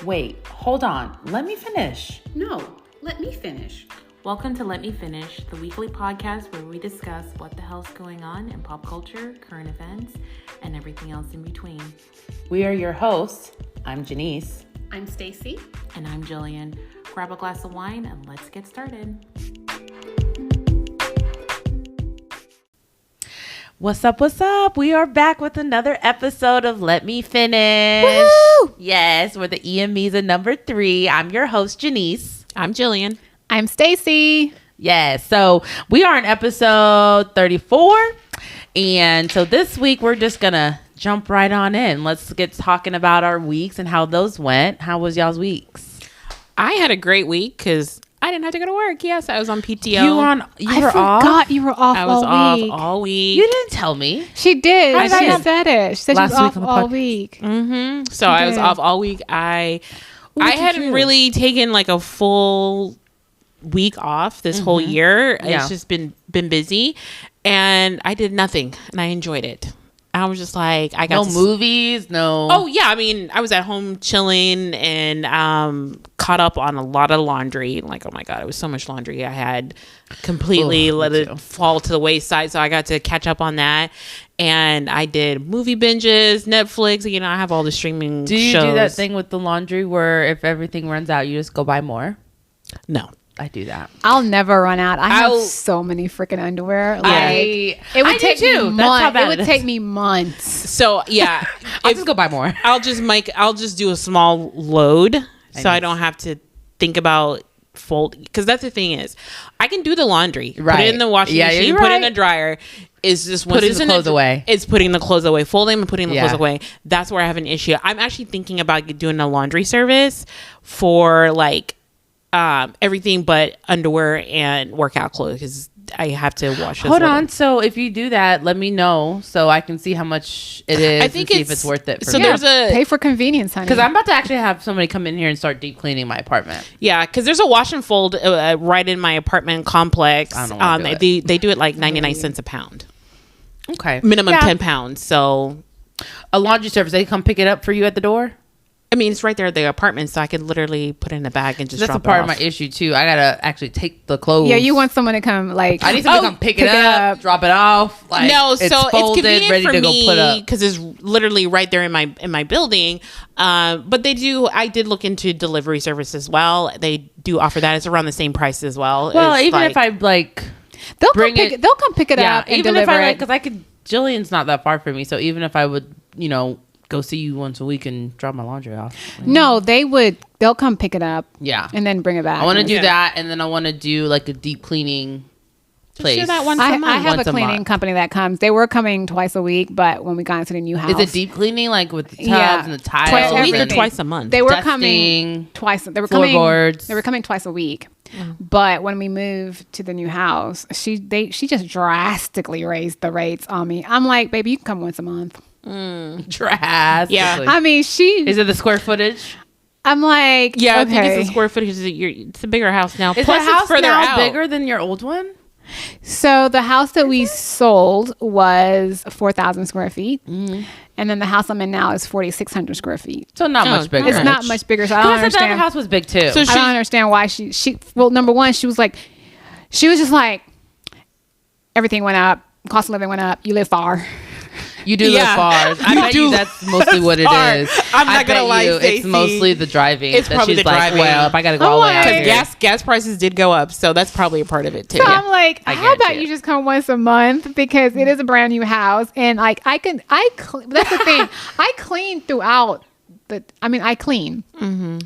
Wait, hold on. Let me finish. No, let me finish. Welcome to Let Me Finish, the weekly podcast where we discuss what the hell's going on in pop culture, current events, and everything else in between. We are your hosts. I'm Janice. I'm Stacy. And I'm Jillian. Grab a glass of wine and let's get started. What's up? What's up? We are back with another episode of Let Me Finish. Woohoo! Yes, we're the EMEs of number 3. I'm your host, Janice. I'm Jillian. I'm Stacy. Yes, so we are in episode 34. And so this week we're just going to jump right on in. Let's get talking about our weeks and how those went. How was y'all's weeks? I had a great week because I didn't have to go to work. Yes, I was on PTO. You were off? I forgot you were off I was all week. off all week. You didn't tell me. She did. How did I She know? said it. She said Last she was week off on the all podcast. week. Mm-hmm. So I was did. off all week. I hadn't really taken like a full week off this whole year. Yeah. It's just been busy, and I did nothing, and I enjoyed it. I was just like, I got No movies, no. Oh yeah, I mean, I was at home chilling and caught up on a lot of laundry. Like, oh my god, it was so much laundry. I had completely let it fall to the wayside, so I got to catch up on that. And I did movie binges, Netflix. You know, I have all the streaming. Do you shows. do that thing with the laundry where if everything runs out, you just go buy more? No. I do that. I'll never run out. I have I'll- so many freaking underwear. Like, I it would do take too. me That's how months. bad It would it is. take me months. So yeah, I'll just go buy more. I'll just do a small load, so I don't have to think about fold. Because that's the thing is, I can do the laundry, put Right. it in the washing Yeah, machine, you're put it in right. the dryer. It's just once Putting it's the in clothes away. It's putting the clothes away, folding and putting the Yeah. clothes away. That's where I have an issue. I'm actually thinking about doing a laundry service for like everything but underwear and workout clothes because I have to wash. Hold on. So if you do that, let me know so I can see how much it is. I think and see if it's worth it. For so me. there's a Pay for convenience, honey. Because I'm about to actually have somebody come in here and start deep cleaning my apartment. Yeah, because there's a wash and fold right in my apartment complex. I don't wanna do They do it like 99 cents a pound, Okay. minimum Yeah. 10 pounds. So A laundry service, they come pick it up for you at the door? I mean, it's right there at the apartment, so I could literally put it in a bag and just That's a drop part it of my off. issue too. I gotta actually take the clothes. yeah, you want someone to come like. I need someone to come pick it up, drop it off. Like, No, so it's folded, convenient ready for to go put me up. because it's literally right there in my building. But I did look into delivery service as well. They do offer that. It's around the same price as well. Well, It's even like- if I like, they'll bring come pick it- it. They'll come pick it yeah, up and even deliver if I like, it. because I could. Jillian's not that far from me, so even if I would, go see you once a week and drop my laundry off. No, they'll come pick it up. Yeah. And then bring it back. I want to do Yeah. that, and then I want to do like a deep cleaning place. do that once I a month. have Once a a cleaning month. company that comes. They were coming twice a week, but when we got into the new house, Is it deep cleaning, like with the tubs Yeah. and the tiles? Twice a week or everything. twice a month? They were dusting, coming twice. They were coming. floorboards. They were coming twice a week. But when we moved to the new house, she just drastically raised the rates on me. I'm like, baby, you can come once a month. Drastically. Yeah. I mean, Is it the square footage? I'm like, Yeah, I okay. think it's the square footage. It's a bigger house now. Is Plus, the house it's further now out. bigger than your old one? So the house that we sold was 4,000 square feet. And then the house I'm in now is 4,600 square feet. So not Oh, much bigger. It's Okay. not much bigger. So I I don't said that understand. other house was big too. So I don't understand why well, number one, she was just like, everything went up. Cost of living went up. You live far. you do Yeah. live far. I bet you that's mostly what it far. is. I'm I not gonna bet lie, you Stacey. It's mostly the driving. It's that probably she's the like, driving. well, if I gotta go I'm all the way out like- here. Gas prices did go up, so that's probably a part of it too. So I'm like, I how about get you. you just come once a month because it is a brand new house and like that's the thing. I clean throughout. I clean.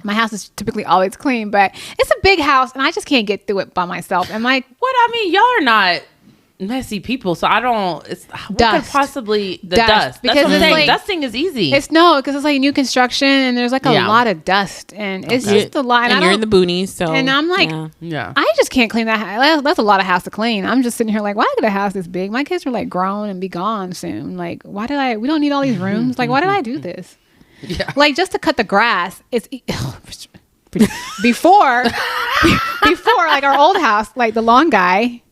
My house is typically always clean, but it's a big house and I just can't get through it by myself. And like, What? I mean, y'all are not messy people, so I don't. It's what could Dust. possibly the Dust. dust. Because That's what I'm it's saying. like- Dusting is easy. because it's like new construction and there's like a Yeah. lot of dust and it's You- just a lot. and I you're in don't- the boonies, so and I'm like, yeah. yeah. I just can't clean that house. That's a lot of house to clean. I'm just sitting here like, why did a house this big? My kids are like grown and be gone soon. Like, we don't need all these rooms. Like, why did I do this? Yeah. Like, just to cut the grass, before like our old house, like the lawn guy,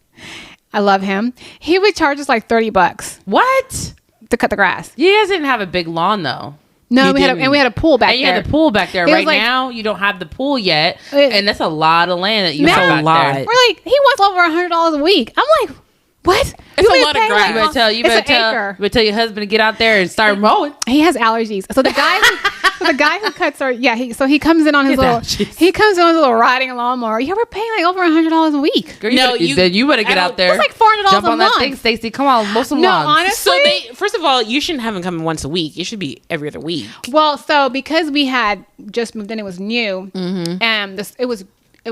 I love him. He would charge us like $30 What? to cut the grass. You guys didn't have a big lawn though. No, You we didn't. had a pool back And you there. had the pool back there. It was Right like- now, you don't have the pool yet, It- and that's a lot of land that you That's have a back lot. there. We're like, he wants over $100 a week. I'm like, what? It's You a would lot of pay, grass. You better tell it's an acre. you better tell your husband to get out there and start mowing. He has allergies. So the guy who cuts our he comes in on his little allergies. he comes in on his little riding lawnmower. Yeah, we're paying like over $100 a week. Girl, you No, better, you- then you better get I out don't- there. It's like $400 Jump a on that month. thing, Stacey. Come on, mow some No, lawns. honestly. So first of all, you shouldn't have them coming once a week. It should be every other week. Well, so because we had just moved in, it was new, Mm-hmm. and it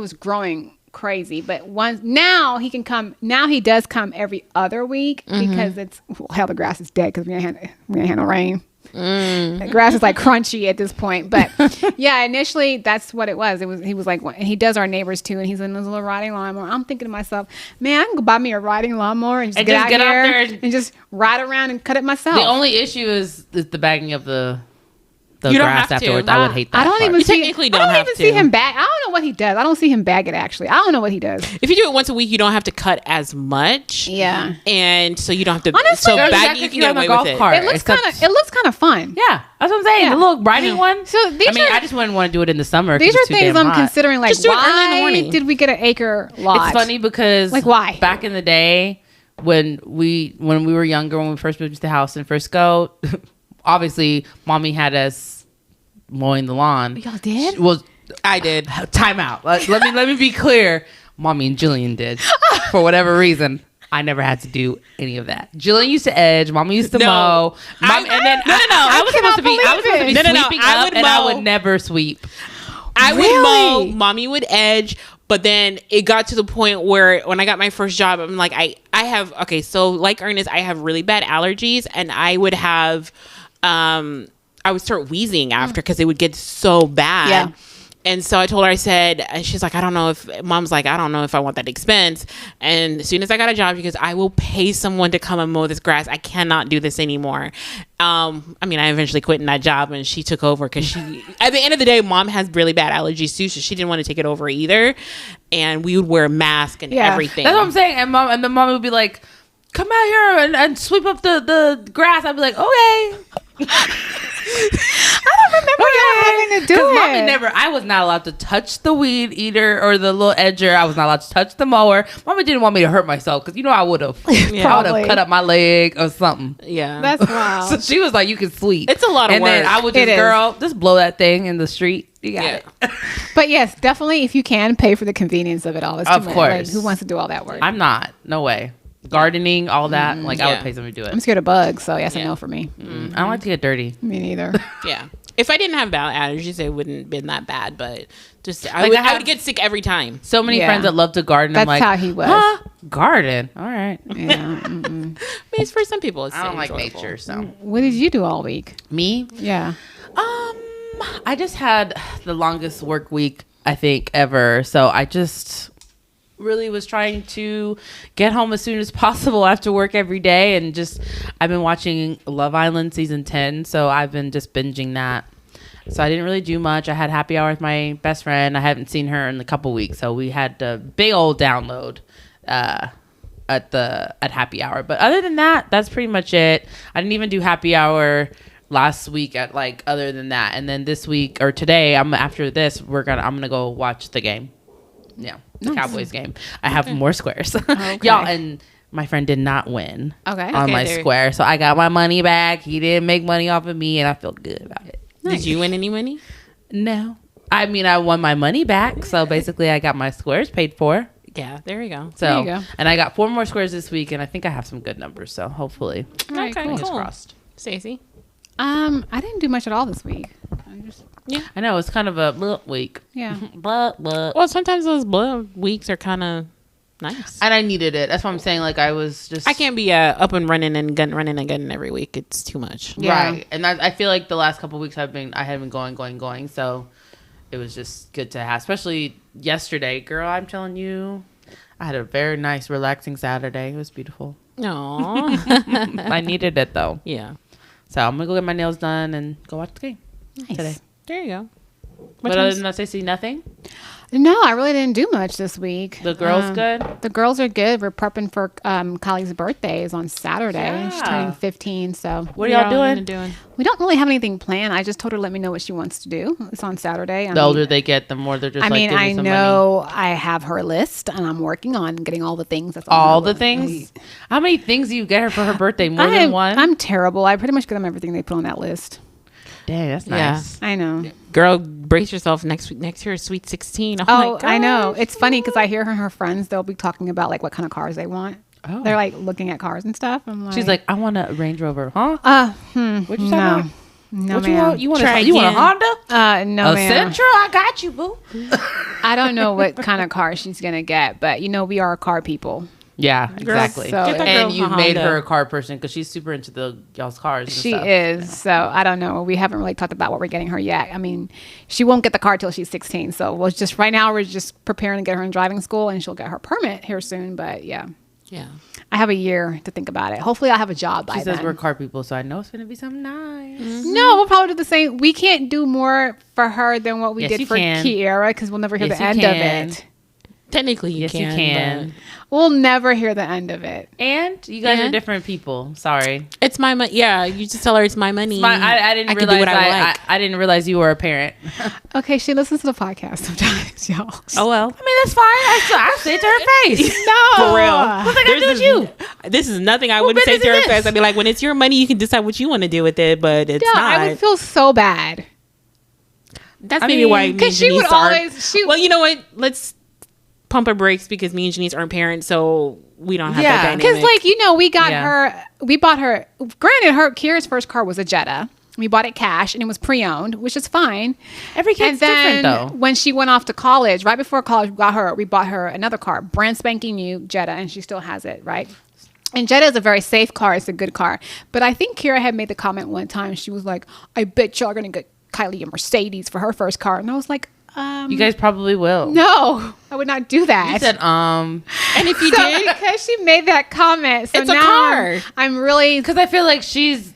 was growing crazy. But now he can come. Now he does come every other week Mm-hmm. because the grass is dead because we ain't had no rain. Mm. The grass is like crunchy at this point. But yeah, initially that's what it was. He was like, and he does our neighbors too, and he's in his little riding lawnmower. I'm thinking to myself, man, I can go buy me a riding lawnmower and just get out there and just ride around and cut it myself. The only issue is the bagging of the You don't grass have to. afterwards. I would hate that. I don't part. even You see. technically I don't don't have even see to. him bag. I don't know what he does. I don't see him bag it. Actually, I don't know what he does. If you do it once a week, you don't have to cut as much. Yeah. And so you don't have to. Honestly, so girl, bagging, you if can you're get on a away golf with it. cart. It looks Except- kind of fun. Yeah, that's what I'm saying. Yeah. The little riding one. So these I are just wouldn't want to do it in the summer. 'cause these are it's too things damn I'm hot. considering. Like, Just do it early in the why morning. did we get an acre lot? It's funny because Like, why? back in the day when we were younger, when we first moved to the house in Frisco, obviously mommy had us mowing the lawn. Y'all did? Well, I did. time out. Let me be clear. Mommy and Jillian did for whatever reason. I never had to do any of that. Jillian used to edge. Mommy used to No. mow. No. I was supposed to be. I was supposed to be No, no, no. sweeping I up, would and I mow. would never sweep. I would Really? mow. Mommy would edge. But then it got to the point where when I got my first job, I'm like, I have, okay, so like Ernest, I have really bad allergies, and I would have, I would start wheezing after because it would get so bad. Yeah. And so I told her, I said, and she's like, I don't know if, mom's like, I don't know if I want that expense. And as soon as I got a job, she goes, I will pay someone to come and mow this grass. I cannot do this anymore. I mean, I eventually quit in that job and she took over because she, at the end of the day, mom has really bad allergies too. So she didn't want to take it over either. And we would wear a mask and Yeah. everything. That's what I'm saying. And the mom would be like, "Come out here and sweep up the grass." I'd be like, "Okay." I don't remember y'all having to do Because it. mommy never. I was not allowed to touch the weed eater or the little edger. I was not allowed to touch the mower. Mommy didn't want me to hurt myself because I would have. I would Probably. have cut up my leg or something. Yeah. That's wild. So she was like, "You can sweep." It's a lot of and then work. I would It just, is. girl, just blow that thing in the street. You got Yeah. it. But yes, definitely, if you can pay for the convenience of it all. It's too Of much. course. Like, who wants to do all that work? I'm not. No way. Gardening, all that. Like I Yeah. would pay somebody to do it. I'm scared of bugs, so yes, Yeah. a no for me. I don't like to get dirty. Me neither. Yeah. If I didn't have bad allergies, it wouldn't have been that bad. But just, I Like, would, I have- I would get sick every time. So many Yeah. friends that love to garden. I'm That's like, how he was. Huh? Garden. All right. Yeah. Mm-mm. I mean, for some people, it's I don't like enjoyable. nature, so What did you do all week? me. Yeah. I just had the longest work week I think ever. So I just really was trying to get home as soon as possible after work every day, and just I've been watching Love Island season 10, so I've been just binging that. So I didn't really do much. I had happy hour with my best friend. I haven't seen her in a couple weeks, so we had a big old download at happy hour. But other than that, that's pretty much it. I didn't even do happy hour last week at like other than that. And then this week or today, after this I'm gonna go watch the game. Yeah, the Cowboys game. I have more squares. Okay. Y'all, and my friend did not win Okay. on Okay, my there- square, so I got my money back. He didn't make money off of me, and I feel good about it. Did you win any money? No, I mean I won my money back, so basically I got my squares paid for. Yeah, there you go. So There you go. and I got 4 more squares this week, and I think I have some good numbers. So hopefully, All right, Okay, cool. fingers cool. crossed. Stacey? I didn't do much at all this week. I know it's kind of a bleh week. Yeah. But Well, sometimes those blood weeks are kind of nice. and I needed it. That's what I'm saying. Like I was just I can't be up and running and gunning every week. It's too much. Yeah. right. And I feel like the last couple of weeks I had been going. So it was just good to have, especially yesterday, girl. I'm telling you, I had a very nice, relaxing Saturday. It was beautiful. No. I needed it though. Yeah. So I'm gonna go get my nails done and go watch the game Nice. today. There you go. But other than that, Stacey, nothing. No, I really didn't do much this week. The girls good? The girls are good. We're prepping for Kylie's birthday is on Saturday. She's turning 15. So What are y'all doing? we don't really have anything planned. I just told her to let me know what she wants to do. It's on Saturday. The older they get, the more they're just I like, mean, give me I some know money. I have her list, and I'm working on getting all the things. That's All the things? How many things do you get her for her birthday? More than one? I'm terrible. I pretty much get them everything they put on that list. Dang, that's Yeah. nice. I know. Girl, brace yourself. Next year is Sweet 16. Oh, Oh, my God. I know. It's funny because I hear her friends, they'll be talking about like what kind of cars they want. Oh. They're like looking at cars and stuff. I'm like, She's like, I want a Range Rover. Huh? what you talking no. about? No, What you ma'am. want? You want Try a again. Honda? No, A ma'am. Sentra? I got you, boo. I don't know what kind of car she's going to get, but we are car people. Yeah, exactly. so- Get that and girl you a made Honda. her a car person because she's super into y'all's cars. And She stuff. is. So I don't know. We haven't really talked about what we're getting her yet. I mean, she won't get the car till she's 16. So right now we're just preparing to get her in driving school and she'll get her permit here soon. But yeah, Yeah. I have a year to think about it. Hopefully I'll have a job by She says then. we're car people, so I know it's gonna be something nice. No, we'll probably do the same. We can't do more for her than what we Yes, did you for can. Kiara because we'll never hear Yes, the you end can. of it. Technically, you Yes, can. you can. We'll never hear the end of it. And you guys are And? different people. Sorry, But it's my money. Yeah, you just tell her it's my money. I didn't can do realize what I like. I didn't realize you were a parent. Okay, she listens to the podcast sometimes, y'all. Oh well, I mean that's fine. I say it to her face. No, For real. What's that got to do with you? This is nothing I wouldn't say business to her is this? face. I'd be like, when it's your money, you can decide what you want to do with it, but it's No, not. I would feel so bad. That's I maybe mean, why me and 'cause she would Janice aren't- always- she- Well, you know what? Let's pump our brakes because me and Janice aren't parents, so we don't have Yeah. that Because, dynamic. we bought her, granted, Kira's first car was a Jetta. We bought it cash and it was pre-owned, which is fine. Every kid's And then different though. when she went off to college, right before college, we bought her another car, brand spanking new Jetta, and she still has it, right? And Jetta is a very safe car. It's a good car. But I think Kira had made the comment one time. She was like, I bet y'all are going to get Kylie a Mercedes for her first car. And I was like, You guys probably will. no, I would not do that. You said and if you So did, because she made that comment, so It's a now car. I'm really because I feel like she's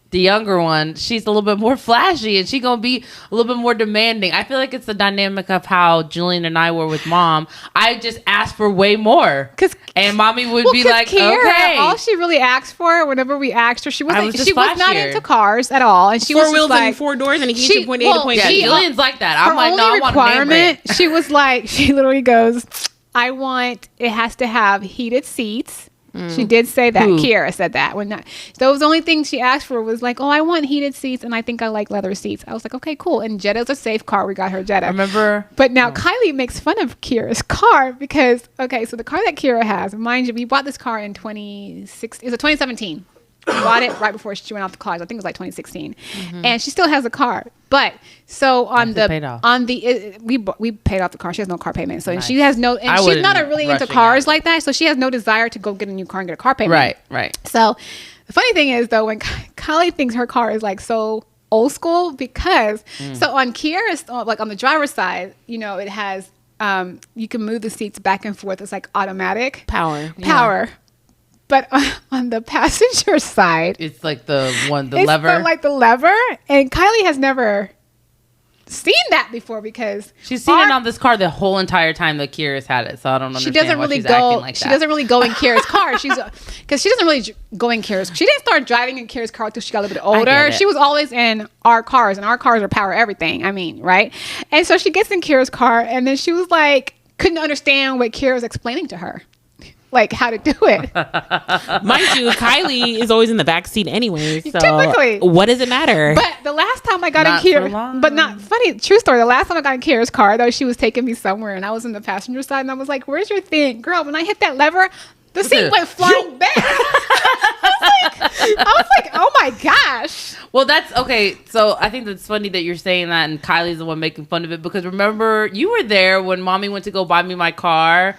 the younger one. She's a little bit more flashy, and she's gonna be a little bit more demanding. I feel like it's the dynamic of how Julian and I were with mom. I just asked for way more, 'Cause- and mommy would well, be 'cause like, Kiara, okay. all she really asked for whenever we asked her, she was I like, was just she was not flashier. into cars at all, and she was four just wheels like and 4 doors, and it gets she- you from point A to well, point yeah, B. Julian's like that. her I'm like, only no, I want a name requirement. brand. She was like, she literally goes, I want it has to have heated seats. She did say that. Who? Kiara said that. That was the only thing she asked for was like, oh, I want heated seats, and I think I like leather seats. I was like, okay, cool. And Jetta's a safe car. We got her Jetta. Remember? But now Kylie makes fun of Kira's car because, okay, so the car that Kira has, mind you, we bought this car in 2017. We bought it right before she went off to college. I think it was like 2016. And she still has a car. But so on That's paid off. we paid off the car. She has no car payment. So and she Nice. has no, and I she's not wouldn't really into rushing cars it. like that. So she has no desire to go get a new car and get a car payment. Right. So the funny thing is though, when Kylie thinks her car is like so old school because so on Kiara's like on the driver's side, it has you can move the seats back and forth. It's like automatic Power. But on the passenger side, It's like the it's lever. like the lever, and Kylie has never seen that before because She's seen it on this car the whole entire time that Kira's had it, so I don't she understand doesn't why really she's acting go. like She that. doesn't really go in Kira's car. She's because she doesn't really go in Kira's. She didn't start driving in Kira's car until she got a little bit older. get it. She was always in our cars, and our cars are power everything. I mean, right? And so she gets in Kira's car, and then she was like, couldn't understand what Kira was explaining to her, like how to do it. Mind you, Kylie is always in the back seat anyway. So Typically. what does it matter? But the last time I got Not in for Kira, long. but not funny, true story. The last time I got in Kira's car, though, she was taking me somewhere, and I was in the passenger side, and I was like, "Where's your thing, girl?" When I hit that lever, the seat it? went flying back. I was like, "Oh my gosh!" Well, that's okay. So I think that's funny that you're saying that, and Kylie's the one making fun of it because remember you were there when mommy went to go buy me my car,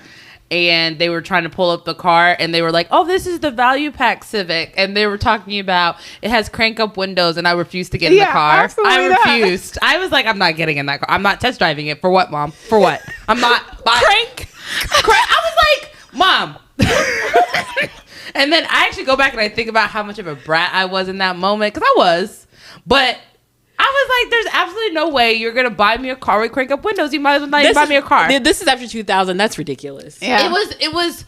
and they were trying to pull up the car, and they were like, "Oh, this is the Value Pack Civic," and they were talking about it has crank up windows, and I refused to get in the Yeah, car. absolutely I not. refused. I was like, "I'm not getting in that car. I'm not test driving it for what, mom? For what? I'm not crank." I was like, "Mom." And then I actually go back and I think about how much of a brat I was in that moment because I was, but I was like, there's absolutely no way you're gonna buy me a car with crank up windows. You might as well not even buy me a car. This is after 2000. That's ridiculous. Yeah. It was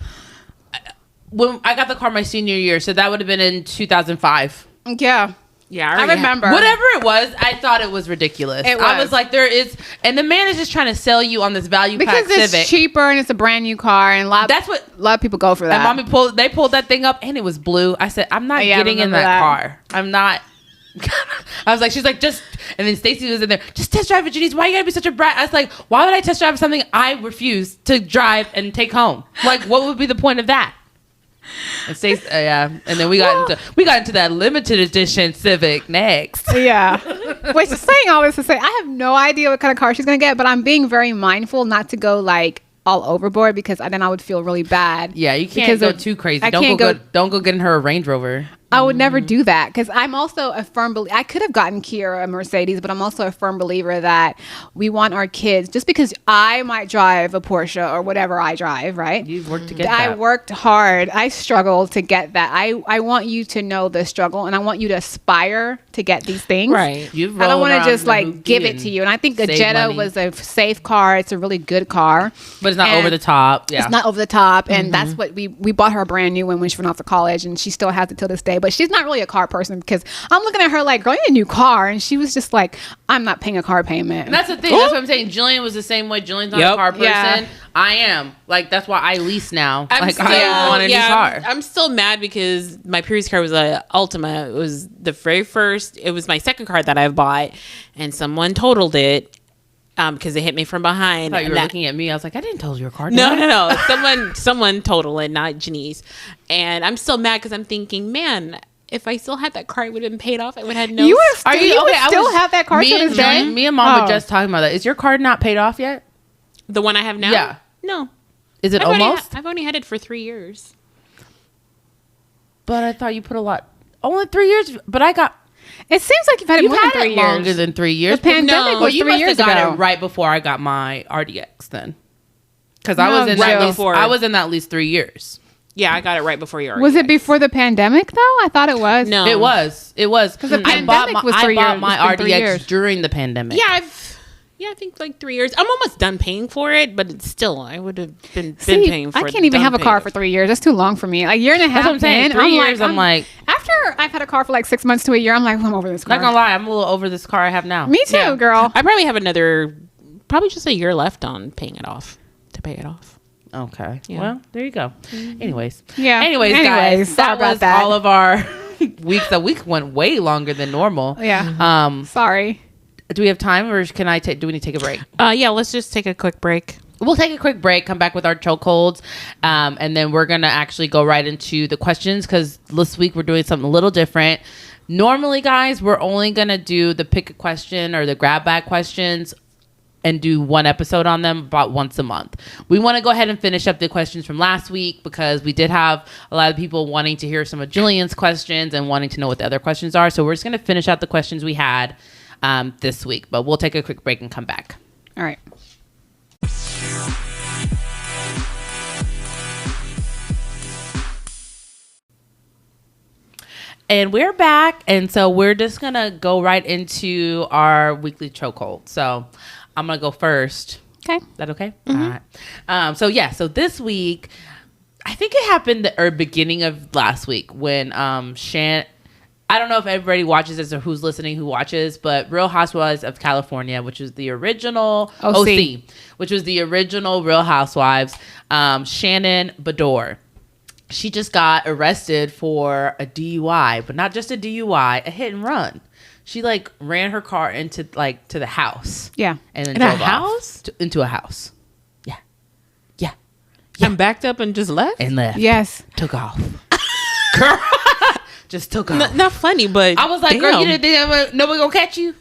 when I got the car my senior year, so that would have been in 2005. Yeah. Yeah, I remember. Whatever it was, I thought it was ridiculous. I was like, there is, and the man is just trying to sell you on this value pack because it's Civic. cheaper and it's a brand new car, and a lot of people go for that. And mommy pulled that thing up, and it was blue. I said, I'm not getting in that car. I'm not. I was like, she's like, just, and then Stacy was in there, just test drive it, Janice. Why you gotta be such a brat? I was like, why would I test drive something I refuse to drive and take home? Like, what would be the point of that? And Stacy, and then we got into that limited edition Civic next. Yeah. Wait, so saying all this to say, I have no idea what kind of car she's gonna get, but I'm being very mindful not to go like all overboard because then I would feel really bad. Yeah, you can't go too crazy. Don't go getting her a Range Rover. I would never do that because I'm also a firm believer. I could have gotten Kiera a Mercedes, but I'm also a firm believer that we want our kids, just because I might drive a Porsche or whatever I drive, right? You've worked to get that. I worked hard. I struggled to get that. I want you to know the struggle, and I want you to aspire to get these things. Right. I don't want to just like give it to you. And I think the Jetta was a safe car. It's a really good car. But it's not over the top. Yeah. It's not over the top. And that's what we bought her a brand new one when she went off to college, and she still has it till this day. But she's not really a car person because I'm looking at her like, girl, you need a new car. And she was just like, I'm not paying a car payment. And that's the thing. That's what I'm saying. Jillian was the same way. Jillian's not a car person. Yeah. I am. Like, that's why I lease now. I want a new car. I'm still mad because my previous car was a Altima. It was the very first. It was my second car that I bought, and someone totaled it. Because it hit me from behind. I thought you were looking at me. I was like, I didn't total your car. No. someone totaled it, not Janice. And I'm still mad because I'm thinking, man, if I still had that car, it would have been paid off. I would have had no. You would still have that car to this day? Me and mom were just talking about that. Is your car not paid off yet? The one I have now? Yeah. No. Is it almost? I've only had it for 3 years. But I thought you put a lot. Only 3 years. But I got. It seems like you've had it more than 3 years. Longer than 3 years. The pandemic was 3 years ago. You must have got it right before I got my RDX then. Because I was in that at least 3 years. Yeah, I got it right before your RDX. Was it before the pandemic though? I thought it was. No. It was. Because the pandemic was 3 years. I bought my RDX during the pandemic. Yeah, I think like 3 years. I'm almost done paying for it, but it's still, I would have been paying for it. I can't even have a car for 3 years. That's too long for me. Like a year and a half. That's what I'm saying. 3 years, I'm like. After I've had a car for like 6 months to a year, I'm like, I'm over this car. Not gonna lie, I'm a little over this car I have now. Me too, girl. I probably have probably just a year left on paying it off. To pay it off. Okay. Yeah. Well, there you go. Anyways. Yeah. Anyways, guys, that was all of our weeks. The week went way longer than normal. Yeah. Sorry. Do we have time, or do we need to take a break? Yeah, let's just take a quick break. We'll take a quick break, come back with our chokeholds, and then we're going to actually go right into the questions because this week we're doing something a little different. Normally, guys, we're only going to do the pick a question or the grab bag questions and do one episode on them about once a month. We want to go ahead and finish up the questions from last week because we did have a lot of people wanting to hear some of Jillian's questions and wanting to know what the other questions are. So we're just going to finish out the questions we had this week, but we'll take a quick break and come back. All right. And we're back, and so we're just gonna go right into our weekly chokehold. So I'm gonna go first. Okay, is that okay? Mm-hmm. All right. So this week, I think it happened beginning of last week when Shan. I don't know if everybody watches this or who's listening who watches, but Real Housewives of California, which was the original OC, which was the original Real Housewives, Shannon Beador. She just got arrested for a DUI, but not just a DUI, a hit and run. She ran her car into to the house. Yeah. And then drove off into a house. Yeah. And backed up and just left? And left. Yes. Took off. Girl. Just took off. Not funny, but I was like, damn. Girl, you didn't think nobody gonna catch you?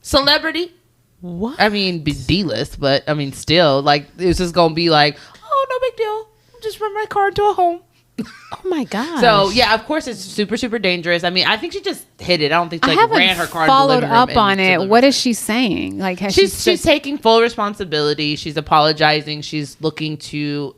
Celebrity? What? I mean, D-list, but I mean, still, it was just gonna be like, oh, no big deal. Just run my car into a home. Oh my god. So yeah, of course it's super, super dangerous. I mean, I think she just hit it. I don't think she I like haven't ran her car followed to the living room up on into it. the- What is she saying? Like, has She's taking full responsibility. She's apologizing. She's looking to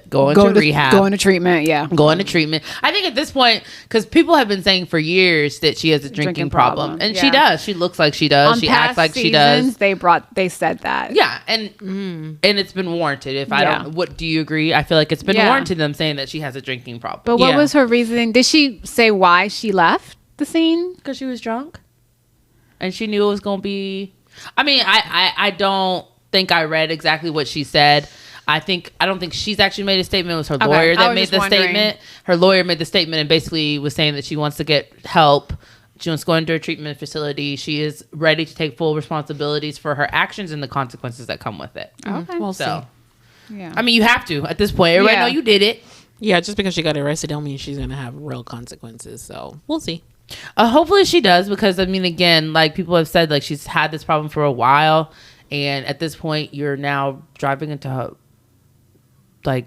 go into rehab. Go into treatment, yeah. Go into treatment. I think at this point, because people have been saying for years that she has a drinking problem. And she yeah. does. She looks like she does. On She past acts like she seasons, does. they said that. Yeah, and it's been warranted. If I Yeah. don't, what do you agree? I feel like it's been Yeah. warranted them saying that she has a drinking problem. But what Yeah. was her reasoning? Did she say why she left the scene? Because she was drunk, and she knew it was gonna be. I mean, I don't think I read exactly what she said. I don't think she's actually made a statement. It was her Okay, lawyer I that was made just the wondering. statement. Her lawyer made the statement and basically was saying that she wants to get help. She wants to go into a treatment facility. She is ready to take full responsibilities for her actions and the consequences that come with it. Okay. We'll So, Yeah. I mean, you have to at this point. Everybody Yeah. know you did it. Yeah, just because she got arrested don't mean she's gonna have real consequences. So we'll see. Hopefully she does, because I mean, again, like people have said, like she's had this problem for a while, and at this point, you're now driving into her, like.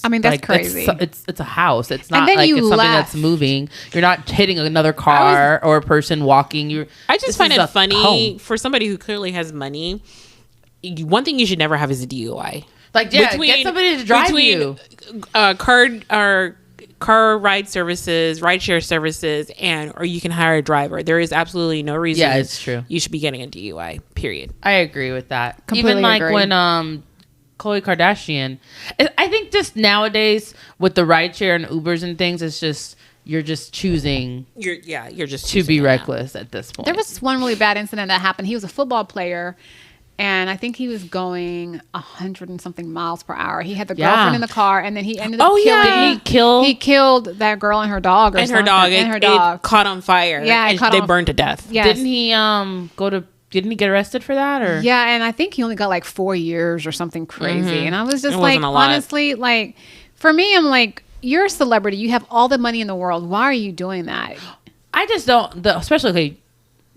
I mean, that's like, crazy. It's a house. It's And not then like you it's something left. that's moving. You're not hitting another car or a person walking. I just this find is it a funny home. for somebody who clearly has money. One thing you should never have is a DUI. Like, yeah, get somebody to drive you. Car ride services, rideshare services, or you can hire a driver. There is absolutely no reason. Yeah, it's true. You should be getting a DUI. Period. I agree with that. Completely Even like agree. when Khloe Kardashian, I think just nowadays with the rideshare and Ubers and things, it's just you're just choosing You're just to be choosing it now. reckless at this point. There was one really bad incident that happened. He was a football player, and I think he was going 100 and something miles per hour. He had the Yeah. girlfriend in the car, and then he ended up Oh, killing. yeah. Did he kill- He killed that girl and her dog, or And her something. dog. And her It dog. caught on fire. Yeah, it and caught they on- burned to death. Yes. Didn't he didn't he get arrested for that or? Yeah, and I think he only got like 4 years or something crazy. And I was just It like, wasn't a lot. honestly, like for me, I'm like, you're a celebrity. You have all the money in the world. Why are you doing that? I just don't. Especially like,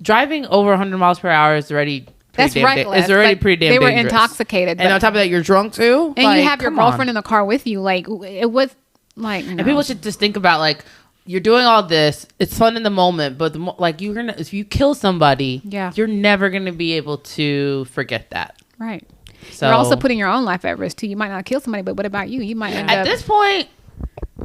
driving over 100 miles per hour is already That's pretty damn reckless. It's already but pretty damn They were dangerous. intoxicated. And but- on top of that, you're drunk too. and Like, you have your come on. girlfriend in the car with you. Like it was like, no. And people should just think about like, you're doing all this. It's fun in the moment, but like you're gonna, if you kill somebody, Yeah. you're never gonna be able to forget that. Right. So You're also putting your own life at risk too. You might not kill somebody, but what about you? You might end at up. this point,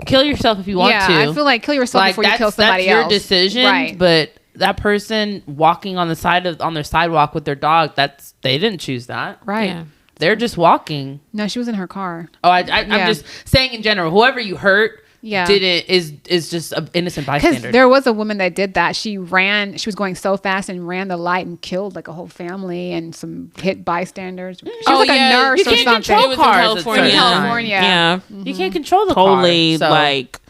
kill yourself if you want yeah, to. I feel like kill yourself like before you kill somebody that's your else. decision, right? But that person walking on their sidewalk with their dog, they didn't choose that. right. Yeah. They're just walking. No, she was in her car. Oh, I'm Yeah. just saying in general, whoever you hurt, Yeah. is just an innocent Because bystander. there was a woman that did that. She was going so fast and ran the light and killed like a whole family and some hit bystanders. She was like a nurse you or can't something. control It was in cars at California. certain times. California. Yeah. You can't control the Totally car. So like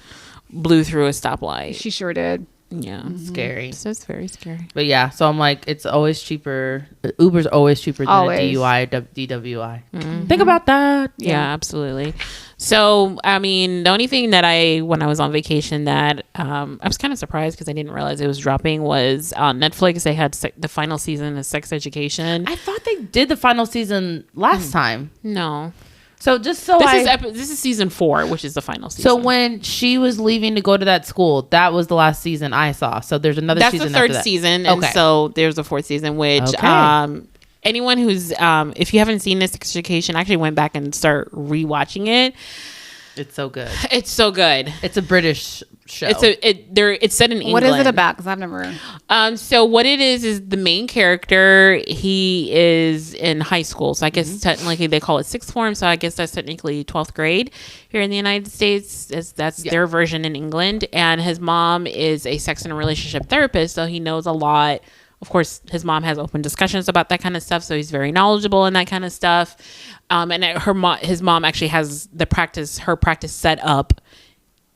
blew through a stoplight. She sure did. Yeah. scary. So it's very scary. But yeah, so I'm like, it's always cheaper. Uber's always cheaper than Always. a DUI, DWI. Think about that. Yeah, absolutely. So, I mean, the only thing that when I was on vacation that I was kind of surprised because I didn't realize it was dropping was on Netflix. They had the final season of Sex Education. I thought they did the final season last time. No. So just so This is season 4, which is the final season. So when she was leaving to go to that school, that was the last season I saw. So there's another that's season the third after that. season. And Okay. so there's a 4th season, which Okay. anyone who's if you haven't seen this Sex Education, I actually went back and start rewatching it. It's so good. It's so good. It's a British show. It's set in England. What is it about? Because I've never. So what it is the main character, he is in high school. So I guess technically they call it sixth form. So I guess that's technically 12th grade here in the United States. That's their version in England. And his mom is a sex and relationship therapist. So he knows a lot. Of course, his mom has open discussions about that kind of stuff. So he's very knowledgeable in that kind of stuff. And his mom actually has her practice set up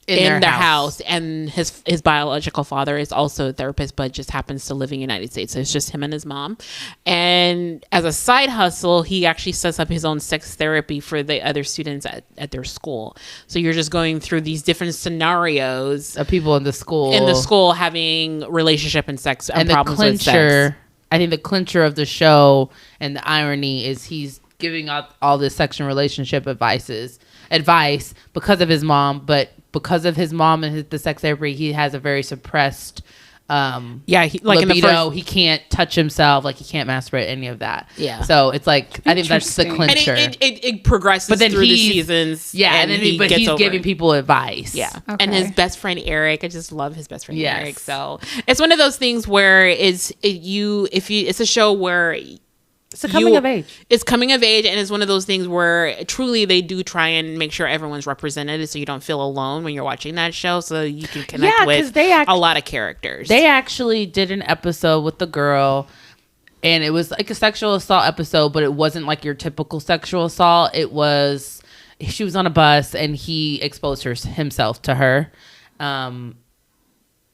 in their house, and his biological father is also a therapist, but just happens to live in the United States. So it's just him and his mom. And as a side hustle, he actually sets up his own sex therapy for the other students at their school. So you're just going through these different scenarios of people in the school having relationship and sex and the problems with sex. clincher. I think the clincher of the show and the irony is he's giving out all this sex and relationship advices advice because of his mom, but because of his mom and the sex therapy, he has a very suppressed like in the libido. first, He can't touch himself, like he can't masturbate, any of that. Yeah. So it's like, I think that's the Interesting. and clincher. it progresses But then through the he's- seasons. and then he's gets over giving it. people advice. Yeah. Okay. And his best friend Eric, I just love his best friend Yes. Eric. So it's one of those things where it's a show where It's a coming of age. It's coming of age, and it's one of those things where truly they do try and make sure everyone's represented, so you don't feel alone when you're watching that show, so you can connect Yeah, 'cause with they a lot of characters. They actually did an episode with the girl, and it was like a sexual assault episode, but it wasn't like your typical sexual assault. It was, she was on a bus and he exposed himself to her.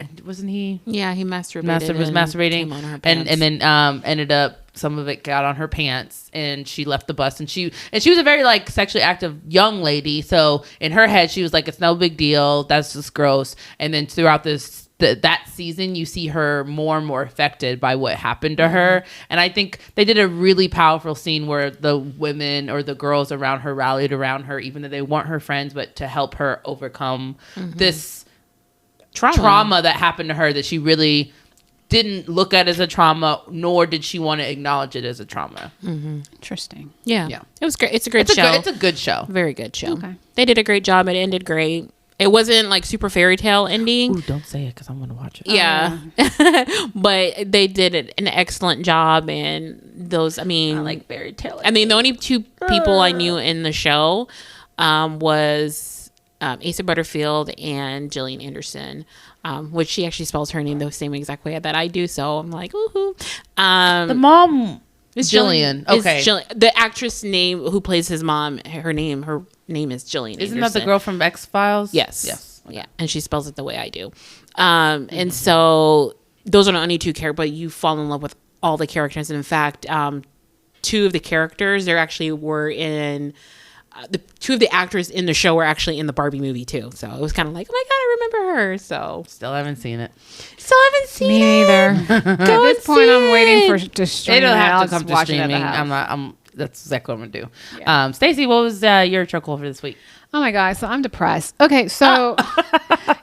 And wasn't he? Yeah, he masturbated. Was masturbating, came on her pants. and then ended up, some of it got on her pants, and she left the bus, and she was a very like sexually active young lady. So in her head, she was like, it's no big deal. That's just gross. And then throughout that season, you see her more and more affected by what happened to her. And I think they did a really powerful scene where the women or the girls around her rallied around her, even though they weren't her friends, but to help her overcome this trauma that happened to her, that she really didn't look at as a trauma, nor did she want to acknowledge it as a trauma. Interesting. Yeah. Yeah. It was great. It's a great show. It's a good show. Very good show. Okay. They did a great job. It ended great. It wasn't like super fairy tale ending. Ooh, don't say it because I'm going to watch it. Yeah. But they did an excellent job. And those, I mean, I like fairy tale. I mean, the only two people I knew in the show was Asa Butterfield and Gillian Anderson, which she actually spells her name the same exact way that I do. So I'm like, woohoo. The mom is Jillian. Okay. The actress name who plays his mom, her name is Gillian Isn't Anderson. that the girl from X-Files? Yes. Yeah. And she spells it the way I do. And so those are the only two characters, but you fall in love with all the characters. And in fact, two of the characters, there actually were in... the two of the actors in the show were actually in the Barbie movie too, so it was kind of like, oh my god, I remember her. So Still haven't seen it. it. Me neither. At this point, I'm waiting for to stream. It'll it. have I'll to come just to watch it at the streaming. house. That's exactly what I'm gonna do. Stacey, what was your chuckle for this week? Oh my God, so I'm depressed. Okay, so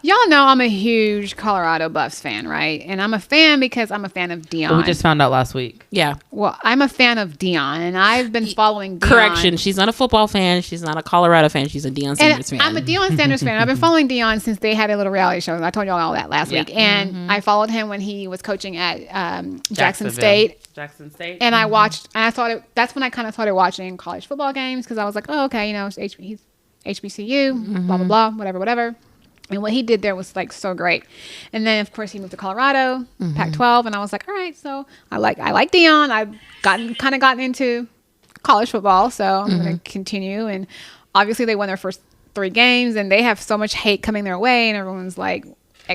y'all know I'm a huge Colorado Buffs fan, right? And I'm a fan because I'm a fan of Dion. We just found out last week. Yeah. Well, I'm a fan of Dion, and I've been following Dion. Correction, she's not a football fan. She's not a Colorado fan. She's a Deion Sanders fan. I'm a Deion Sanders fan. I've been following Dion since they had a little reality show. I told y'all all that last week. And I followed him when he was coaching at Jackson State. And I watched, and I thought that's when I kind of started watching college football games, because I was like, oh, okay, you know, he's HBCU, blah, blah, blah, whatever. And what he did there was like so great. And then of course he moved to Colorado, Pac-12, and I was like, all right, so I like Dion. I've gotten into college football, so I'm going to continue. And obviously they won their first 3 games, and they have so much hate coming their way, and everyone's like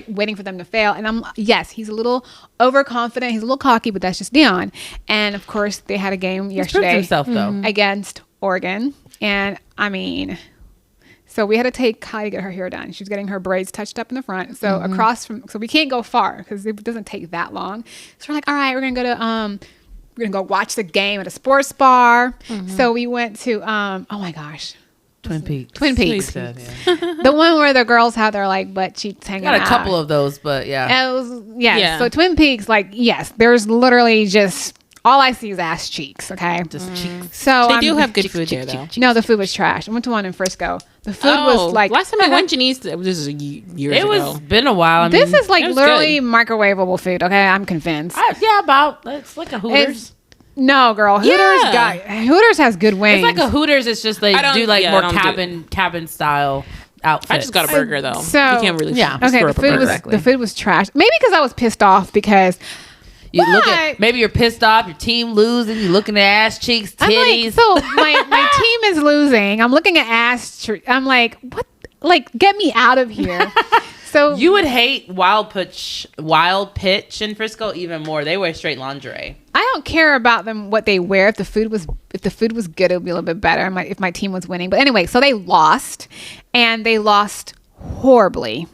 waiting for them to fail. And yes, he's a little overconfident, he's a little cocky, but that's just Dion. And of course they had a game yesterday himself, though. against Oregon, and I mean, so we had to take Kai to get her hair done. She's getting her braids touched up in the front. So so we can't go far because it doesn't take that long. So we're like, all right, we're gonna go watch the game at a sports bar. So we went to oh my gosh, Twin Peaks. The one where the girls have their like butt cheeks hanging out. Got a couple of those, but yeah. It was, yes. Yeah. So Twin Peaks, like, yes, there's literally just all I see is ass cheeks. Okay, Just cheeks. so they do have good food there, though. No, the food was trash. I went to one in Frisco. The food was like last time I went, Janice, this is years It ago. was been a while. I This mean, is like it was literally microwavable food. Okay, I'm convinced. it's like a Hooters. No, girl, Hooters has good wings. It's like a Hooters. It's just they I don't- do like yeah, more I don't do cabin style outfits. I just got a burger, though. So- you can't really Yeah. okay. screw The up a food burger. was the food was trash. Maybe because I was pissed off because You look But- at, maybe you're pissed off, your team losing, you looking at ass cheeks, I'm titties. like, so my team is losing. I'm looking at I'm like, what? Like, get me out of here. So you would hate Wild Pitch in Frisco even more. They wear straight lingerie. I don't care about them what they wear. If the food was good, it would be a little bit better. If my team was winning, but anyway, so they lost, and they lost horribly.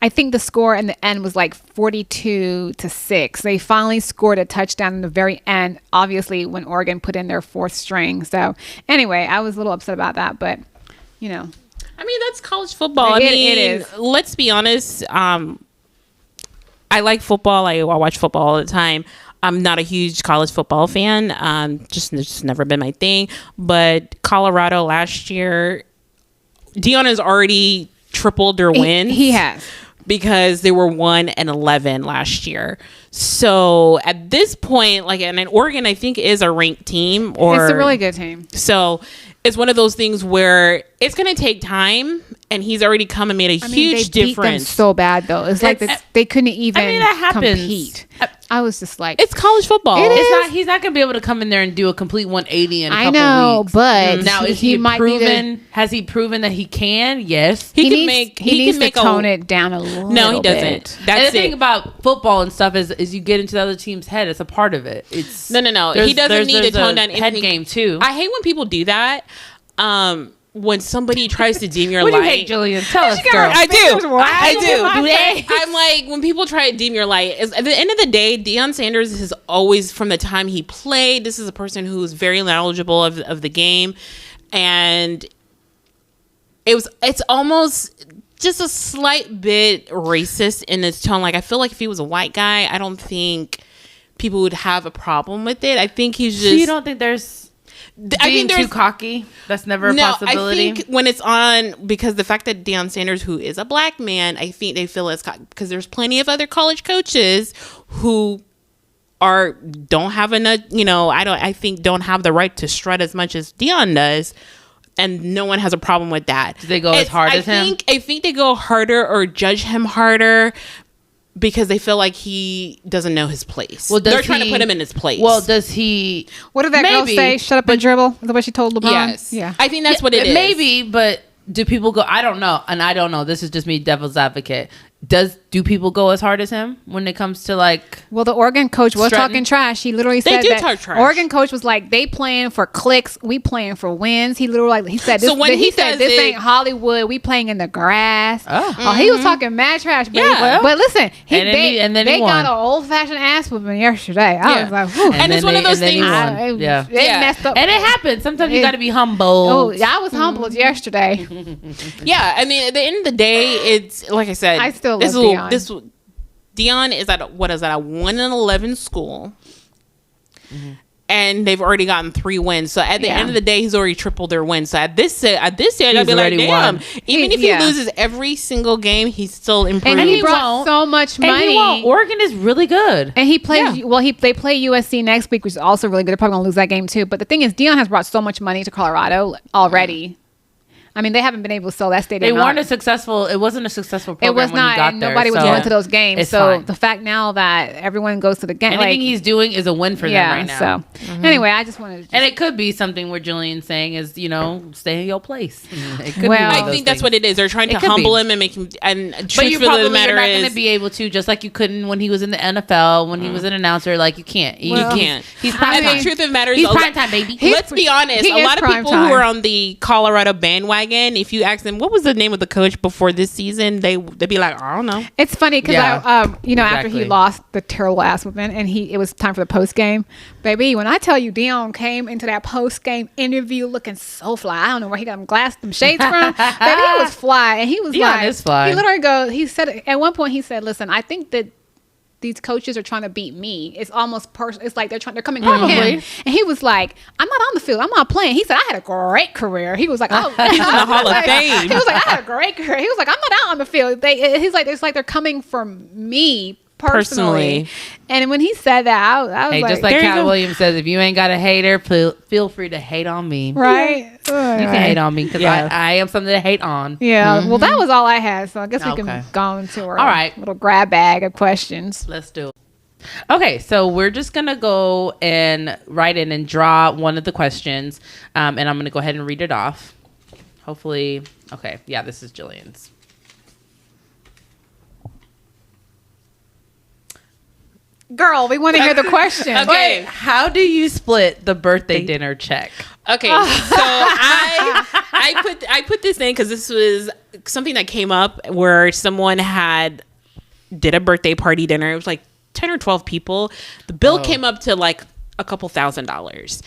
I think the score in the end was like 42-6. They finally scored a touchdown in the very end, obviously when Oregon put in their 4th string. So anyway, I was a little upset about that, but you know. I mean, that's college football. It is. Let's be honest. I like football. I watch football all the time. I'm not a huge college football fan. Just never been my thing. But Colorado last year, Deion has already tripled their wins. He has. Because they were 1-11 last year. So at this point, like, and Oregon, I think is a ranked team. It's a really good team. So it's one of those things where it's going to take time, and he's already come and made a huge they difference. Beat them so bad though. It's like they couldn't even compete. I was just like, it's college football. He's not going to be able to come in there and do a complete 180 in a couple weeks. But now is he proven? Has he proven that he can? Yes, he needs to tone it down a little. No, he doesn't. That's and the thing about football and stuff is you get into the other team's head. It's a part of it. It's no. He doesn't need to tone down head game too. I hate when people do that. When somebody tries to dim your light. What do you hate, Jillian? Tell us, girl. I do. I'm like, when people try to dim your light, at the end of the day, Deion Sanders has always, from the time he played, this is a person who's very knowledgeable of the game. And it's almost just a slight bit racist in its tone. Like, I feel like if he was a white guy, I don't think people would have a problem with it. I think he's just... So you don't think there's... Being too cocky? That's never a possibility. I think when it's on, because the fact that Deion Sanders, who is a black man, I think they feel it's because there's plenty of other college coaches who don't have enough, I think don't have the right to strut as much as Deion does. And no one has a problem with that. Do they go as hard as him? I think they go harder or judge him harder because they feel like he doesn't know his place. Well, they're trying to put him in his place. Well, does he? What did that girl say? Shut up and dribble. Is that what she told LeBron? Yes. Yeah. I think that's what it is. Maybe, but do people go? I don't know, and I don't know. This is just me, devil's advocate. Do people go as hard as him when it comes to like? Well, the Oregon coach was talking trash. He literally said they talk trash. Oregon coach was like, they playing for clicks, we playing for wins. He literally said this. So when he said this ain't Hollywood, we playing in the grass. Oh, he was talking mad trash. But but listen, they got an old fashioned ass whooping yesterday. I was like, whew. And it's one of those things. It messed up, and it happens. Sometimes you got to be humble. Oh, I was humbled yesterday. Yeah, I mean, at the end of the day, it's like I said. I still love Deion. Deion is at a 1-11 school, and they've already gotten 3 wins. So at the end of the day, he's already tripled their wins. So at this stage, I'd be like, damn. Even if he loses every single game, he's still improving. And he brought so much money. Oregon is really good, and he plays. Well, they play USC next week, which is also really good. They're probably gonna lose that game too. But the thing is, Deion has brought so much money to Colorado already. I mean, they haven't been able to sell that stadium. They weren't a successful. It wasn't a successful program. It was not. When he got and there, nobody was going to those games. So the fact now that everyone goes to the game, anything he's doing is a win for them right now. So anyway, I just wanted. And it could be something where Jillian's saying is, stay in your place. It could be I think that's what it is. They're trying to humble him and make him. And truthfully, the matter you're not going to be able to, just like you couldn't when he was in the NFL, when he was an announcer. Like you can't. You can't. He's prime time. The truth of the matter is, he's prime time, baby. Let's be honest. A lot of people who are on the Colorado bandwagon, if you ask them, what was the name of the coach before this season, they'd be like, I don't know. It's funny because after he lost the terrible ass whooping and it was time for the post game, baby, when I tell you Deion came into that post game interview looking so fly, I don't know where he got them shades from, baby, he was fly. And he was Deion is fly. He literally he said at one point, he said, listen, I think that these coaches are trying to beat me. It's almost personal. It's like they're coming for him. And he was like, I'm not on the field. I'm not playing. He said, I had a great career. He was like, oh, he's in the Hall of Fame. He was like, I had a great career. He was like, I'm not out on the field. He's like, it's like they're coming for me personally. And when he said that, I was like, just like Cat Williams says, if you ain't got a hater, feel free to hate on me. Right? You can hate on me because I am something to hate on. Yeah. Well, that was all I had. So I guess we can go into our little grab bag of questions. Let's do it. Okay, so we're just going to go and write in and draw one of the questions. And I'm going to go ahead and read it off. Hopefully. Okay. Yeah, this is Jillian's. Girl, we want to hear the question. Okay. Wait, how do you split the birthday dinner check? Okay, so I put this in because this was something that came up where someone did a birthday party dinner. It was like 10 or 12 people. The bill came up to like a couple $1,000,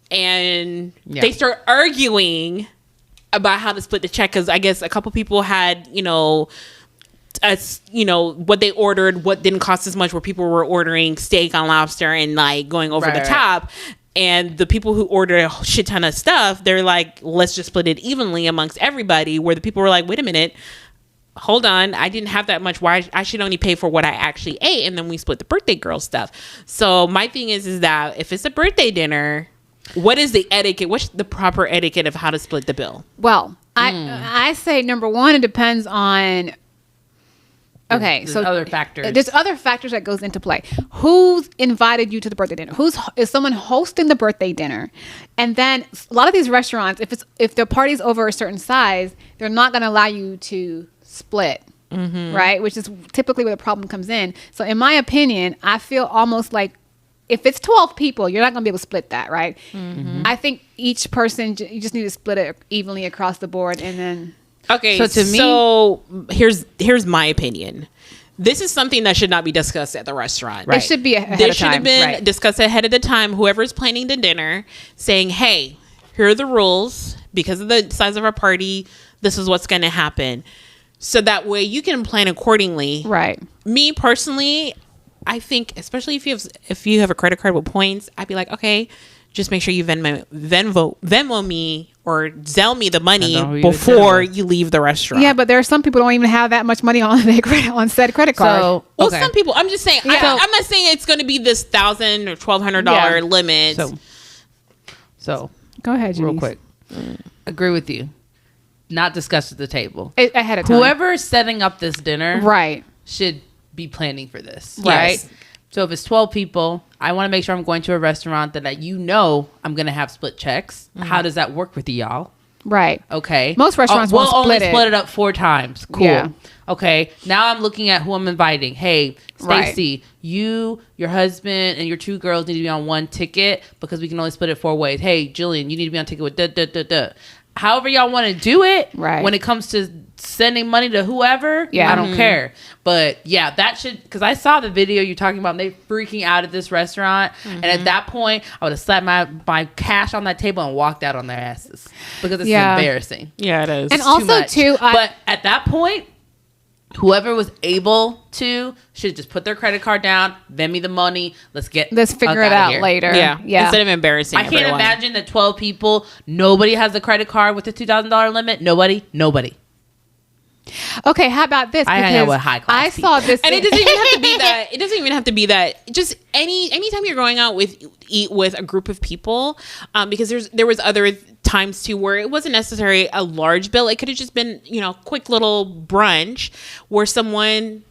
and they start arguing about how to split the check, because I guess a couple people had, as what they ordered, what didn't cost as much, where people were ordering steak on lobster and like going over the top. And the people who ordered a shit ton of stuff, they're like, let's just split it evenly amongst everybody. Where the people were like, wait a minute, hold on, I didn't have that much. Why I should only pay for what I actually ate? And then we split the birthday girl stuff. So my thing is that if it's a birthday dinner, what is the etiquette? What's the proper etiquette of how to split the bill? Well, I say number one, it depends on. Okay, there's other factors. There's other factors that goes into play. Who's invited you to the birthday dinner? Is someone hosting the birthday dinner? And then a lot of these restaurants, if the party's over a certain size, they're not going to allow you to split, right? Which is typically where the problem comes in. So in my opinion, I feel almost like if it's 12 people, you're not going to be able to split that, right? I think each person, you just need to split it evenly across the board, and then. Okay, so here's my opinion. This is something that should not be discussed at the restaurant. Right. It should be ahead of time. This should have been discussed ahead of the time. Whoever's planning the dinner, saying, hey, here are the rules. Because of the size of our party, this is what's going to happen. So that way you can plan accordingly. Right. Me personally, I think, especially if you have a credit card with points, I'd be like, okay, just make sure you Venmo me or Zelle me the money before you leave the restaurant. Yeah, but there are some people who don't even have that much money on said credit card. So, well, some people. I'm just saying. I'm not saying it's going to be this $1,000 or $1,200 limit. So go ahead, Janice. real quick. Agree with you. Not discussed at the table ahead of time. Whoever's setting up this dinner, right, should be planning for this, right? Yes. So if it's 12 people, I want to make sure I'm going to a restaurant that I'm going to have split checks. How does that work with y'all? Right. Okay. Most restaurants we'll won't only split split it up 4 times. Cool. Yeah. Okay. Now I'm looking at who I'm inviting. Hey, Stacy, you, your husband, and your 2 girls need to be on one ticket because we can only split it 4 ways. Hey, Jillian, you need to be on ticket with However y'all want to do it. Right. When it comes to sending money to whoever, I don't care. But yeah, that should, because I saw the video you're talking about, and they freaking out at this restaurant. And at that point, I would have slapped my cash on that table and walked out on their asses because it's embarrassing. Yeah, it is. And also too, but at that point, whoever was able to should just put their credit card down, Venmo me the money. Let's figure it out later. Yeah. Instead of embarrassing. I can't imagine that 12 people, nobody has a credit card with a $2,000 limit. Nobody. Okay, how about this? I hang out with high class people. Saw this, and it doesn't even have to be that. It doesn't even have to be that. Just anytime you're going out eat with a group of people, because there was other times too where it wasn't necessarily a large bill. It could have just been quick little brunch where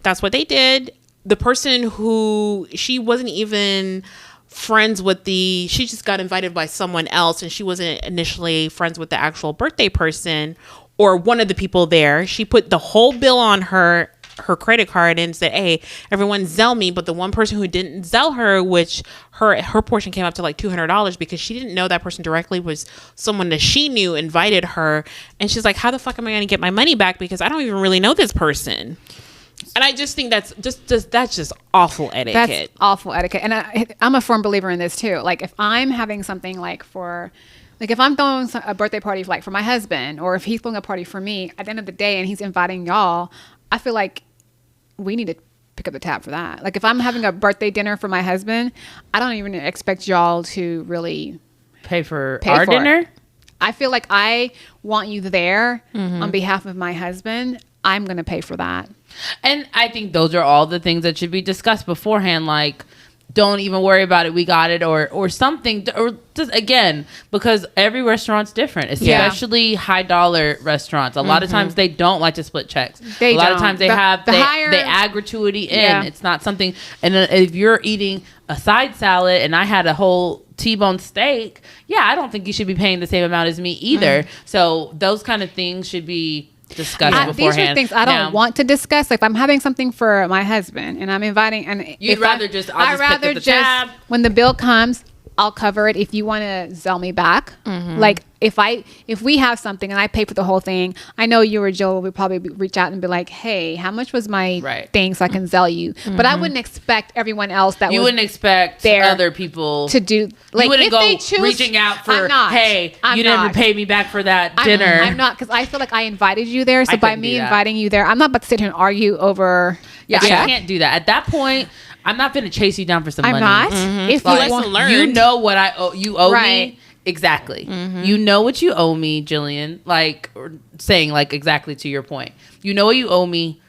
that's what they did. The person who she wasn't even friends with she just got invited by someone else, and she wasn't initially friends with the actual birthday person or one of the people there. She put the whole bill on her credit card and said, hey, everyone Zelle me. But the one person who didn't Zelle her, which her portion came up to like $200 because she didn't know that person directly, was someone that she knew invited her. And she's like, how the fuck am I going to get my money back? Because I don't even really know this person. And I just think that's just awful etiquette. That's awful etiquette. And I'm a firm believer in this too. Like if I'm having something if I'm throwing a birthday party for my husband, or if he's throwing a party for me, at the end of the day, and he's inviting y'all, I feel like we need to pick up the tab for that. Like if I'm having a birthday dinner for my husband, I don't even expect y'all to really pay for our dinner. I feel like I want you there on behalf of my husband. I'm going to pay for that. And I think those are all the things that should be discussed beforehand. Like, don't even worry about it. We got it, or something, or just again, because every restaurant's different, especially high dollar restaurants. A lot of times they don't like to split checks. A lot of times they add gratuity in. Yeah. It's not something. And if you're eating a side salad and I had a whole T-bone steak, I don't think you should be paying the same amount as me either. So those kind of things should be discuss beforehand. These are things I don't want to discuss. Like if I'm having something for my husband and I'm inviting, and I'd rather just pick up the tab. When the bill comes, I'll cover it if you want to sell me back. Like if we have something and I pay for the whole thing, I know you or Joel would probably reach out and be like, hey, how much was my thing so I can sell you? But I wouldn't expect everyone else that you wouldn't expect other people to do. Like, you wouldn't if go they choose, reaching out for, I'm not. hey, you didn't pay me back for that dinner. I'm not, because I feel like I invited you there. So I by couldn't me do that. inviting you there, I'm not about to sit here and argue over. Yeah, a check. I can't do that. At that point, I'm not going to chase you down for some I'm money. not. If you Lesson want, learned. You know what you owe Right. me. Exactly. You know what you owe me, Jillian. Like, or saying like exactly to your point. You know what you owe me.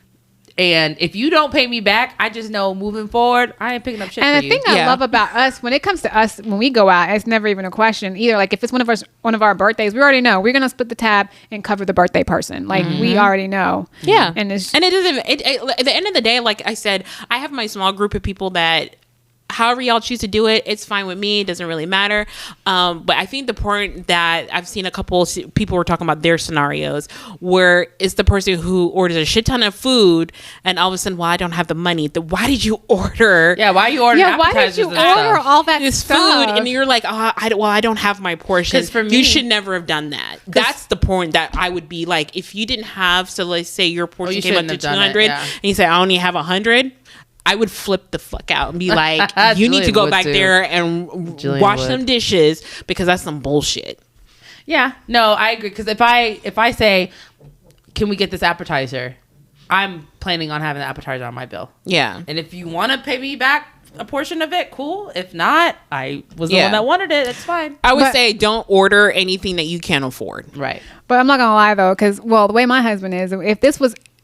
And if you don't pay me back, I just know moving forward, I ain't picking up shit and for the you. thing I love about us, when it comes to us, when we go out, it's never even a question either. Like if it's one of our birthdays, we already know we're gonna split the tab and cover the birthday person. Like we already know. Yeah. And it doesn't, at the end of the day, like I said, I have my small group of people that, however y'all choose to do it, it's fine with me. It doesn't really matter. But I think the point that I've seen a couple people were talking about their scenarios where it's the person who orders a shit ton of food and all of a sudden, well, I don't have the money. Why did you order? Yeah, why are you ordering why did appetizers you and order stuff? all that This stuff? food, and you're like, I don't have my portion. 'Cause for me- you should never have done that. That's the point that I would be like, if you didn't have, so let's say your portion you came up shouldn't to have done it, 200, yeah. and you say I only have 100. I would flip the fuck out and be like, you need to Jillian go would back too. there and Jillian wash would. some dishes because that's some bullshit. Yeah, no, I agree. Because if I say, can we get this appetizer? I'm planning on having the appetizer on my bill. Yeah. And if you want to pay me back a portion of it, cool. If not, I was the Yeah. one that wanted it. It's fine. I would But- say don't order anything that you can't afford. Right. But I'm not gonna lie though, because the way my husband is,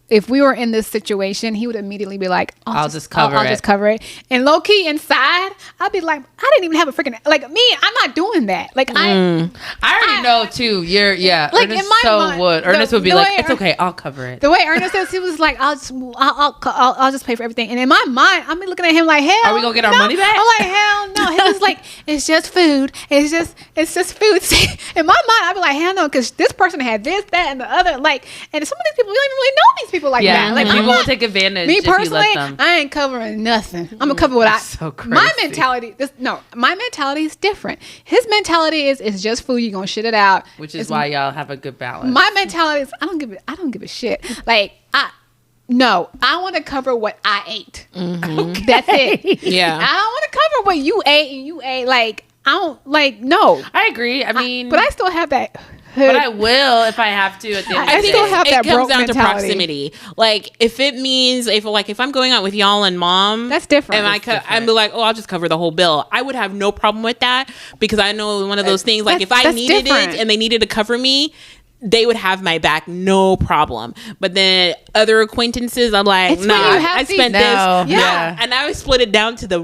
if we were in this situation, he would immediately be like, I'll just cover I'll it. just cover it. And low key inside, I'd be like, I didn't even have a freaking, like me, I'm not doing that. Like I already know too. Like, Ernest in my so mind, would. Ernest would be the like, way it's okay, I'll cover it. the way Ernest is, he was like, I'll just pay for everything. And in my mind, I'm looking at him like, hell, Are we gonna get our no. money back? I'm like, hell no. He was like, it's just food. It's just food. In my mind, I'd be like, hell no, because this person had this, that, and the other. Like, and some of these people, we don't even really know these people like Yeah, that. Like, people I'm will not- take advantage Me if you personally, let them. I ain't covering nothing. I'm gonna cover what I. so My crazy. mentality. My mentality is different. His mentality is it's just food. You're gonna shit it out. Which is It's why y'all have a good balance. my mentality is I don't give a shit. Like I want to cover what I ate. Okay. That's it. Yeah. I don't want to cover what you ate and you ate. Like I don't like no. I agree. I mean, But I still have that. Hood. but I will if I have to at the end I of the still day. have that it comes broke down to mentality. proximity. Like if it means if I'm going out with y'all and mom, That's different. And I'd be like, oh, I'll just cover the whole bill. I would have no problem with that because I know one of those things. Like if I that's needed different. it and they needed to cover me, they would have my back, no problem. But then other acquaintances, I'm like, It's when nah, you have I these- spent No, this, yeah. and I would split it down to the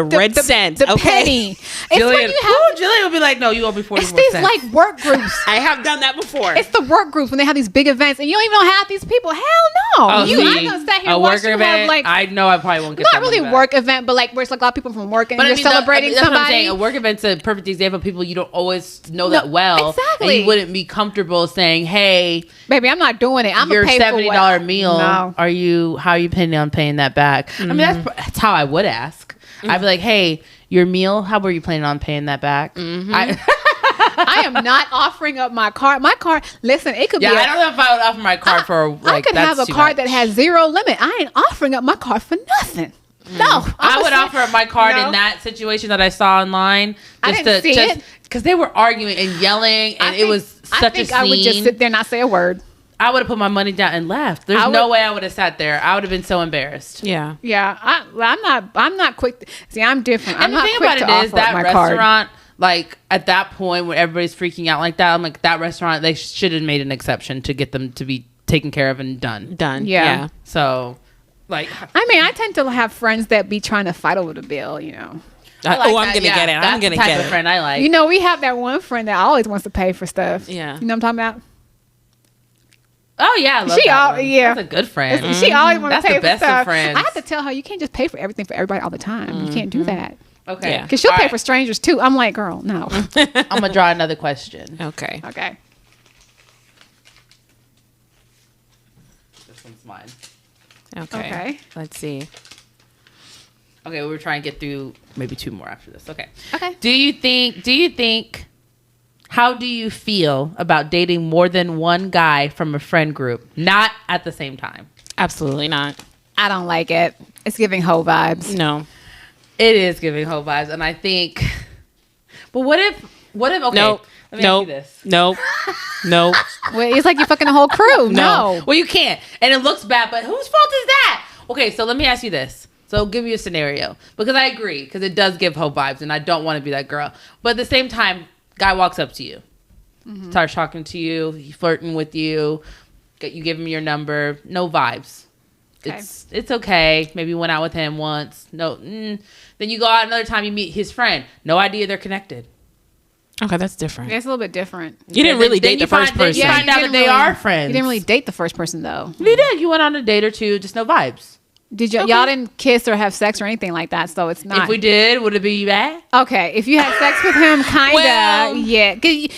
red cents. The okay, penny. It's when Jillian, you have. Jillian would be like, no, you owe me 40 It's more these cents. like work groups. I have done that before. It's the work groups when they have these big events and you don't even know half these people. Hell no. Oh, You see, I'm gonna sit here a and watch work you event, have like I know I probably won't get not that really money back. work event, but like where it's like a lot of people from work and But you're I mean, celebrating that's what I'm somebody. saying. A work event's a perfect example of people you don't always know that well. exactly. And you wouldn't be comfortable saying, hey, Baby, I'm not doing it. I'm your gonna pay $70 for what meal, No. how are you planning on paying that back? I mean, that's how I would ask. I'd be like, hey, your meal, how were you planning on paying that back? I am not offering up my card. My card, listen, it could Yeah, be. I don't know if I would offer my card for like I could that's have a too card much. that has zero limit. I ain't offering up my card for nothing. No, I would offer up my card No. in that situation that I saw online. I didn't see it. Because they were arguing and yelling, and it was such I think a scene. I would just sit there and not say a word. I would have put my money down and left. There's I no would- way I would have sat there. I would have been so embarrassed. yeah. Yeah, I'm not quick. See, I'm different. I'm And the not thing quick about to it is offer that up my card. restaurant, like at that point when everybody's freaking out like that, I'm like, that restaurant, they should have made an exception to get them to be taken care of and done. Done. Yeah. Yeah. So, like, I mean, I tend to have friends that be trying to fight over the bill, you know. I like I'm that. gonna Yeah, get it. That's I'm gonna the type get of it. friend I like. You know, we have that one friend that always wants to pay for stuff. Yeah. You know what I'm talking about? Oh yeah, I love She that all- one. yeah. That's a good friend. She always wants That's to pay the best for stuff. of friends. I have to tell her you can't just pay for everything for everybody all the time. You can't do that Okay, Yeah. because she'll All pay right. for strangers too. I'm like, girl, no. I'm gonna draw another question. Okay. Okay. This one's mine. Okay. Okay. Let's see. Okay, we're trying to get through maybe 2 more after this. Okay. Okay. Do you think, how do you feel about dating more than one guy from a friend group, not at the same time? Absolutely not. I don't like it. It's giving hoe vibes. No. It is giving hoe vibes, and I think, but what if, okay, Nope. let me ask you this. Nope. Nope. Well, it's like you're fucking the whole crew. No. Well, you can't, and it looks bad, but whose fault is that? Okay, so let me ask you this. So give you a scenario, because I agree, because it does give hoe vibes, and I don't want to be that girl. But at the same time, guy walks up to you, starts talking to you, he's flirting with you, you give him your number, no vibes. Okay. It's okay. Maybe went out with him once. No. Then you go out another time, you meet his friend. No idea they're connected. Okay, that's different. It's a little bit different. You didn't really Then date you the first find- then person. You find you out that didn't they really- are friends. You didn't really date the first person though. You did. You went on a date or two, just no vibes. Did y'all didn't kiss or have sex or anything like that? So it's not. If we did, would it be bad? Okay, if you had sex with him, kinda, Well- yeah. 'Cause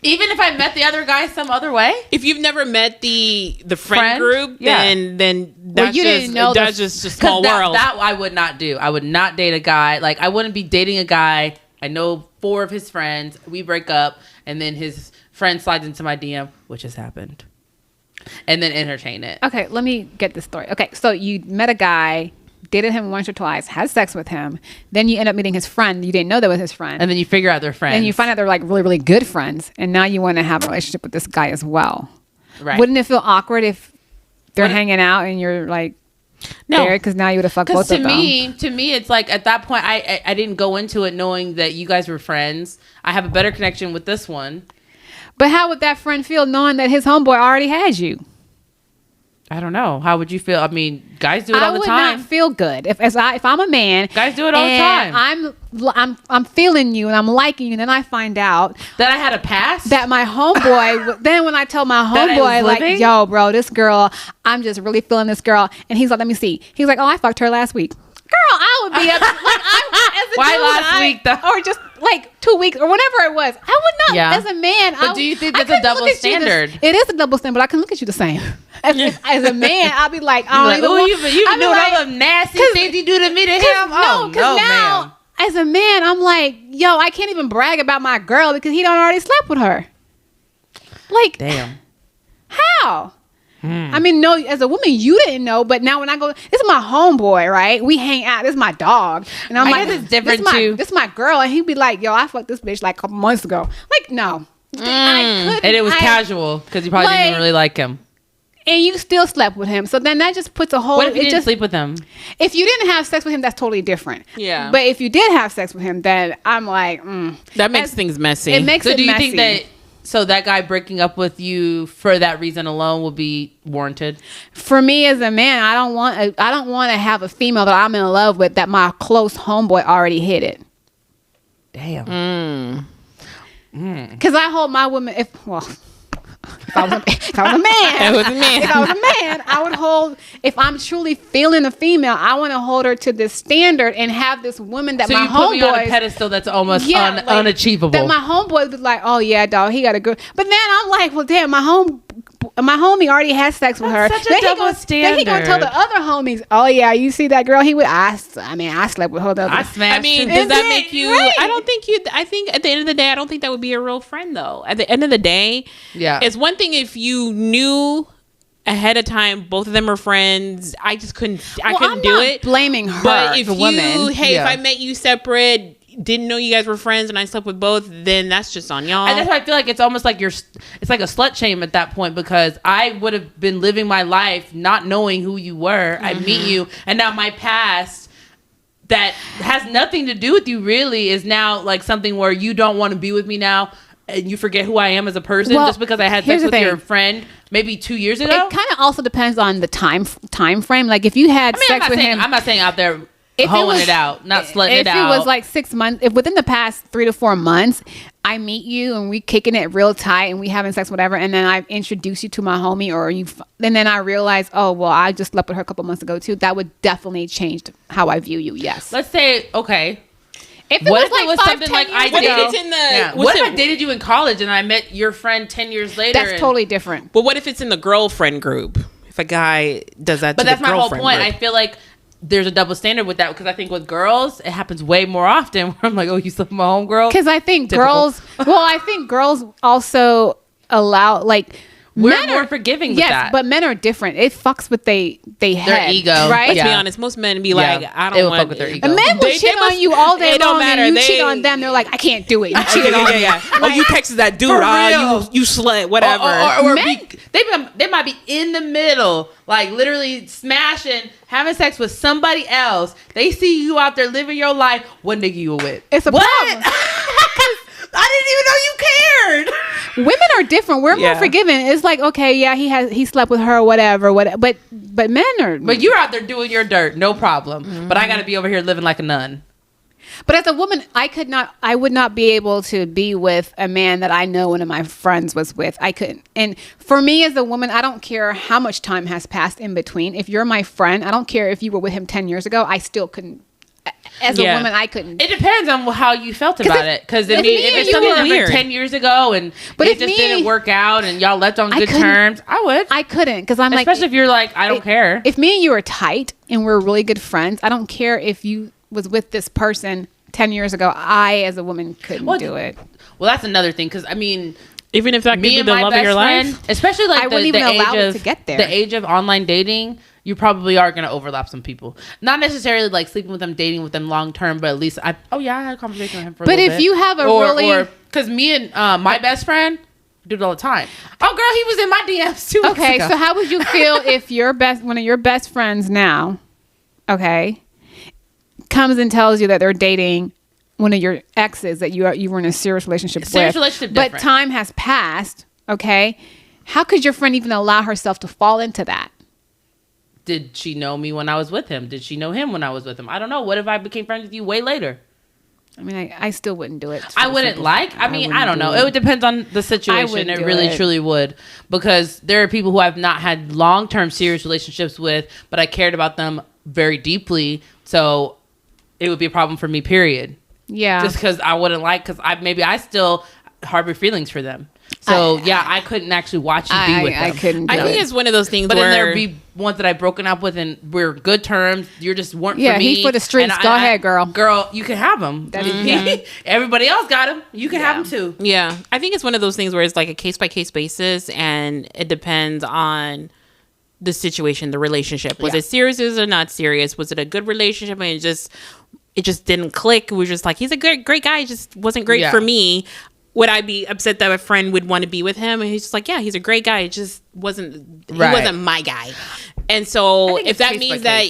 Even if I met the other guy some other way? If you've never met the friend Friend? group, Yeah. then that's you just didn't know that's the- just a small world. That I would not do. I would not date a guy. Like, I wouldn't be dating a guy. I know 4 of his friends. We break up, and then his friend slides into my DM, which has happened. And then entertain it. Okay, let me get this story. Okay, so you met a guy, dated him once or twice, had sex with him, then you end up meeting his friend. You didn't know that was his friend. And then you figure out they're friends. And you find out they're like really, really good friends. And now you want to have a relationship with this guy as well. Right. Wouldn't it feel awkward if they're What- hanging out and you're like, No. because now you would have fucked Because both of them. to me, it's like at that point, I didn't go into it knowing that you guys were friends. I have a better connection with this one. But how would that friend feel knowing that his homeboy already had you? I don't know. How would you feel? I mean, guys do it I all the would time. not feel good if I'm a man. Guys do it all the and time. I'm feeling you and I'm liking you, and then I find out That I had a past? that my homeboy. Then when I tell my That I homeboy, was like, living? "Yo, bro, this girl, I'm just really feeling this girl," and he's like, "Let me see." He's like, "Oh, I fucked her last week." Girl, I would be Why last week, though? or just like 2 weeks or whatever it was. I would not. Yeah. As a man, But do you think I that's a couldn't double look at you standard? it is a double standard, but I can look at you the same. As a man, I'll be like, I You're don't like, even oh, want- you I'll been be doing like- all the nasty 'cause- things you do to me to him? no, because now, man. as a man, I'm like, yo, I can't even brag about my girl because he done already slept with her. Like, Damn. how? I mean, no, as a woman, you didn't know, but now when I go, this is my homeboy, right? We hang out. This is my dog, and I'm I like, guess it's different, this is my, too. This is my girl, and he'd be like, yo, I fucked this bitch like a couple months ago. Like, no, I couldn't. And it was casual because you probably didn't even Like- really like him. and you still slept with him. So then that just puts a whole. What if you it didn't just, sleep with him? If you didn't have sex with him, that's totally different. Yeah. But if you did have sex with him, then I'm like, That makes As- things messy. it makes So it do you messy. think that that guy breaking up with you for that reason alone will be warranted? For me as a man, I don't want to have a female that I'm in love with that my close homeboy already hit it. Damn. Because I hold my women. If I was a man, If I was a man. if I was a man, I would hold. If I'm truly feeling a female, I want to hold her to this standard and have this woman that So my you put me on a homeboys. pedestal that's almost like, unachievable. That my homeboys was like, oh yeah, dog, he got a good. But then I'm like, well, damn, my homie already had sex with her. That's such a Then he double gonna- Then he gonna tell standard. the other homies, oh yeah, you see that girl? He would. I slept with her. The other I smashed I mean, him. does that then- make you? right. I don't think you. I think at the end of the day, I don't think that would be a real friend, though. At the end of the day, Yeah. it's one thing if you knew ahead of time both of them are friends. I just couldn't. I couldn't I'm do not it. blaming her, But if the you, woman. hey, Yeah. if I met you separate, didn't know you guys were friends, and I slept with both, then that's just on y'all. And that's why I feel like it's almost like it's like a slut shame at that point, because I would have been living my life not knowing who you were. I meet you, and now my past that has nothing to do with you really is now like something where you don't want to be with me now, and you forget who I am as a person Well, just because I had here's sex the with your thing. friend maybe 2 years ago. It kind of also depends on the time frame. Like if you had I mean, sex with him, I'm not saying out there if hoeing was- it out, not slutting it if out. it was like 6 months, if within the past 3 to 4 months, I meet you and we kicking it real tight and we having sex, whatever, and then I introduce you to my homie, or and then I realize, oh well, I just slept with her a couple months ago too. That would definitely change how I view you. Yes. Let's say, okay, If it what was if like it was 5, something 10 like I years What if ago, it's in the? yeah. what's What if it- I dated you in college and I met your friend 10 years later? that's and- totally different. But what if it's in the girlfriend group? If a guy does that, But to that's the my whole girlfriend point. group? I feel like there's a double standard with that because I think with girls it happens way more often. Where I'm like, oh, you slept with my homegirl. Because I think Typical. I think girls also allow like. We're Men more are forgiving with yes, that. but men are different. It fucks with their head, ego. right? Let's be Yeah. honest. Most men be like, I they don't will want fuck with their ego. A man will cheat on you all day it don't long, matter. and you They- cheat on them. They're like, I can't do it. You cheated on me. Oh, you texted that dude. For Ah, real. you slut. Whatever. Or Men- they might be in the middle, like literally smashing, having sex with somebody else. They see you out there living your life. What nigga you with? It's a what? problem. I didn't even know you cared. Women are different. We're more Yeah. forgiving. It's like, okay, yeah, he slept with her, whatever. But men are. But you're out there doing your dirt, no problem. But I got to be over here living like a nun. But as a woman, I would not be able to be with a man that I know one of my friends was with. I couldn't. And for me as a woman, I don't care how much time has passed in between. If you're my friend, I don't care if you were with him 10 years ago, I still couldn't. As a Yeah. woman, I couldn't. It depends on how you felt about it. Because I if mean, me if and it's you something were that weird. 10 years ago and But it if just me- didn't work out and y'all left on I good couldn't- terms, I would. I couldn't because I'm like, Especially if you're like, I don't care. If me and you are tight and we're really good friends, I don't care if you was with this person 10 years ago. I, as a woman, couldn't do it. Well, that's another thing. Because I mean, Even if that could me be and the my love of best your friend, life. especially like I wouldn't even the allow age it of, to get there. the age of online dating, you probably are going to overlap some people. Not necessarily like sleeping with them, dating with them long term, but at least I had a conversation with him for a But little if bit. you have a really- because me and my best friend do it all the time. Oh, girl, he was in my DMs 2 weeks Okay, ago. so how would you feel if one of your best friends now, okay, comes and tells you that they're dating one of your exes that you were in a serious relationship Serious with, relationship but different. time has passed, okay? How could your friend even allow herself to fall into that? Did she know me when I was with him? Did she know him when I was with him? I don't know. What if I became friends with you way later? I mean, I still wouldn't do it. I wouldn't like. I mean, I don't know. It depends on the situation. wouldn't It do really, it. truly would. Because there are people who I've not had long-term serious relationships with, but I cared about them very deeply. So it would be a problem for me, period. Yeah. Just because I wouldn't like, because I still harbor feelings for them. So I couldn't actually watch you be with them. I couldn't do I think it. it's one of those things But where then there'd be ones that I've broken up with and we're good terms. You just weren't Yeah, for me. he for the streets. And Go ahead, girl. Girl, you can have them. Everybody else got them. You can have them too. Yeah, I think it's one of those things where it's like a case by case basis, and it depends on the situation, the relationship. Was it serious or not serious? Was it a good relationship and it just didn't click? We were just like, he's a great guy. It just wasn't great for me. Would I be upset that a friend would want to be with him? And he's just like, yeah, he's a great guy. It just wasn't. He wasn't my guy. And so think if it's that case means by that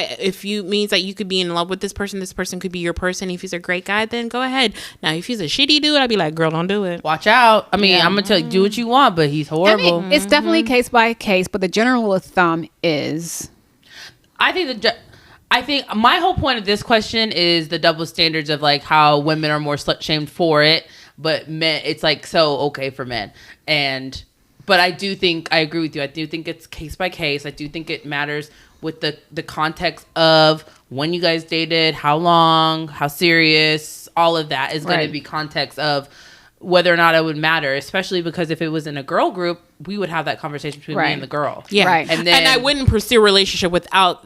case, if you means that you could be in love with this person could be your person. If he's a great guy, then go ahead. Now, if he's a shitty dude, I'd be like, girl, don't do it. Watch out. I mean, I'm gonna tell you, do what you want, but he's I horrible. mean, it's definitely case by case, but the general rule of thumb is I think my whole point of this question is the double standards of like how women are more slut shamed for it, but men, it's like so okay for men. But I do think I agree with you. I do think it's case by case. I do think it matters with the context of when you guys dated, how long, how serious, all of that is going to be context of whether or not it would matter, especially because if it was in a girl group, we would have that conversation between me and the girl. Yeah. Right. And then I wouldn't pursue a relationship without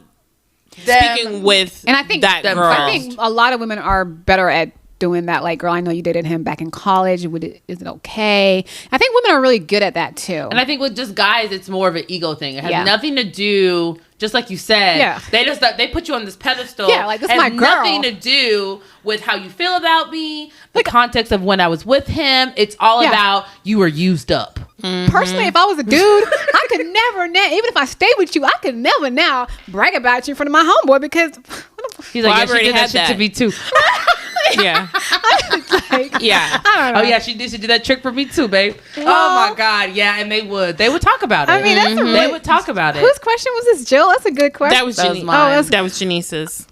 speaking with And I think that them girl. I think a lot of women are better at doing that. Like, girl, I know you dated him back in college. Is it okay? I think women are really good at that too. And I think with just guys, it's more of an ego thing. It has Yeah. nothing to do, just like you said. Yeah. They put you on this pedestal. Yeah, like, this It my has girl. nothing to do with how you feel about me, the context of when I was with him. It's all Yeah. about you were used up. Personally, if I was a dude, I could never now, even if I stayed with you, I could never now brag about you in front of my homeboy because He's Well, like, I've yeah, she already did that had shit to that. me too. Yeah. like, Yeah. I don't know. Oh yeah, she did do that trick for me too, babe. Oh my God, yeah, and they would talk about it. I mean, that's a they really- would talk about it. Whose question was this, Jill? That's a good question. That was That was Janice. mine. That was Janice's.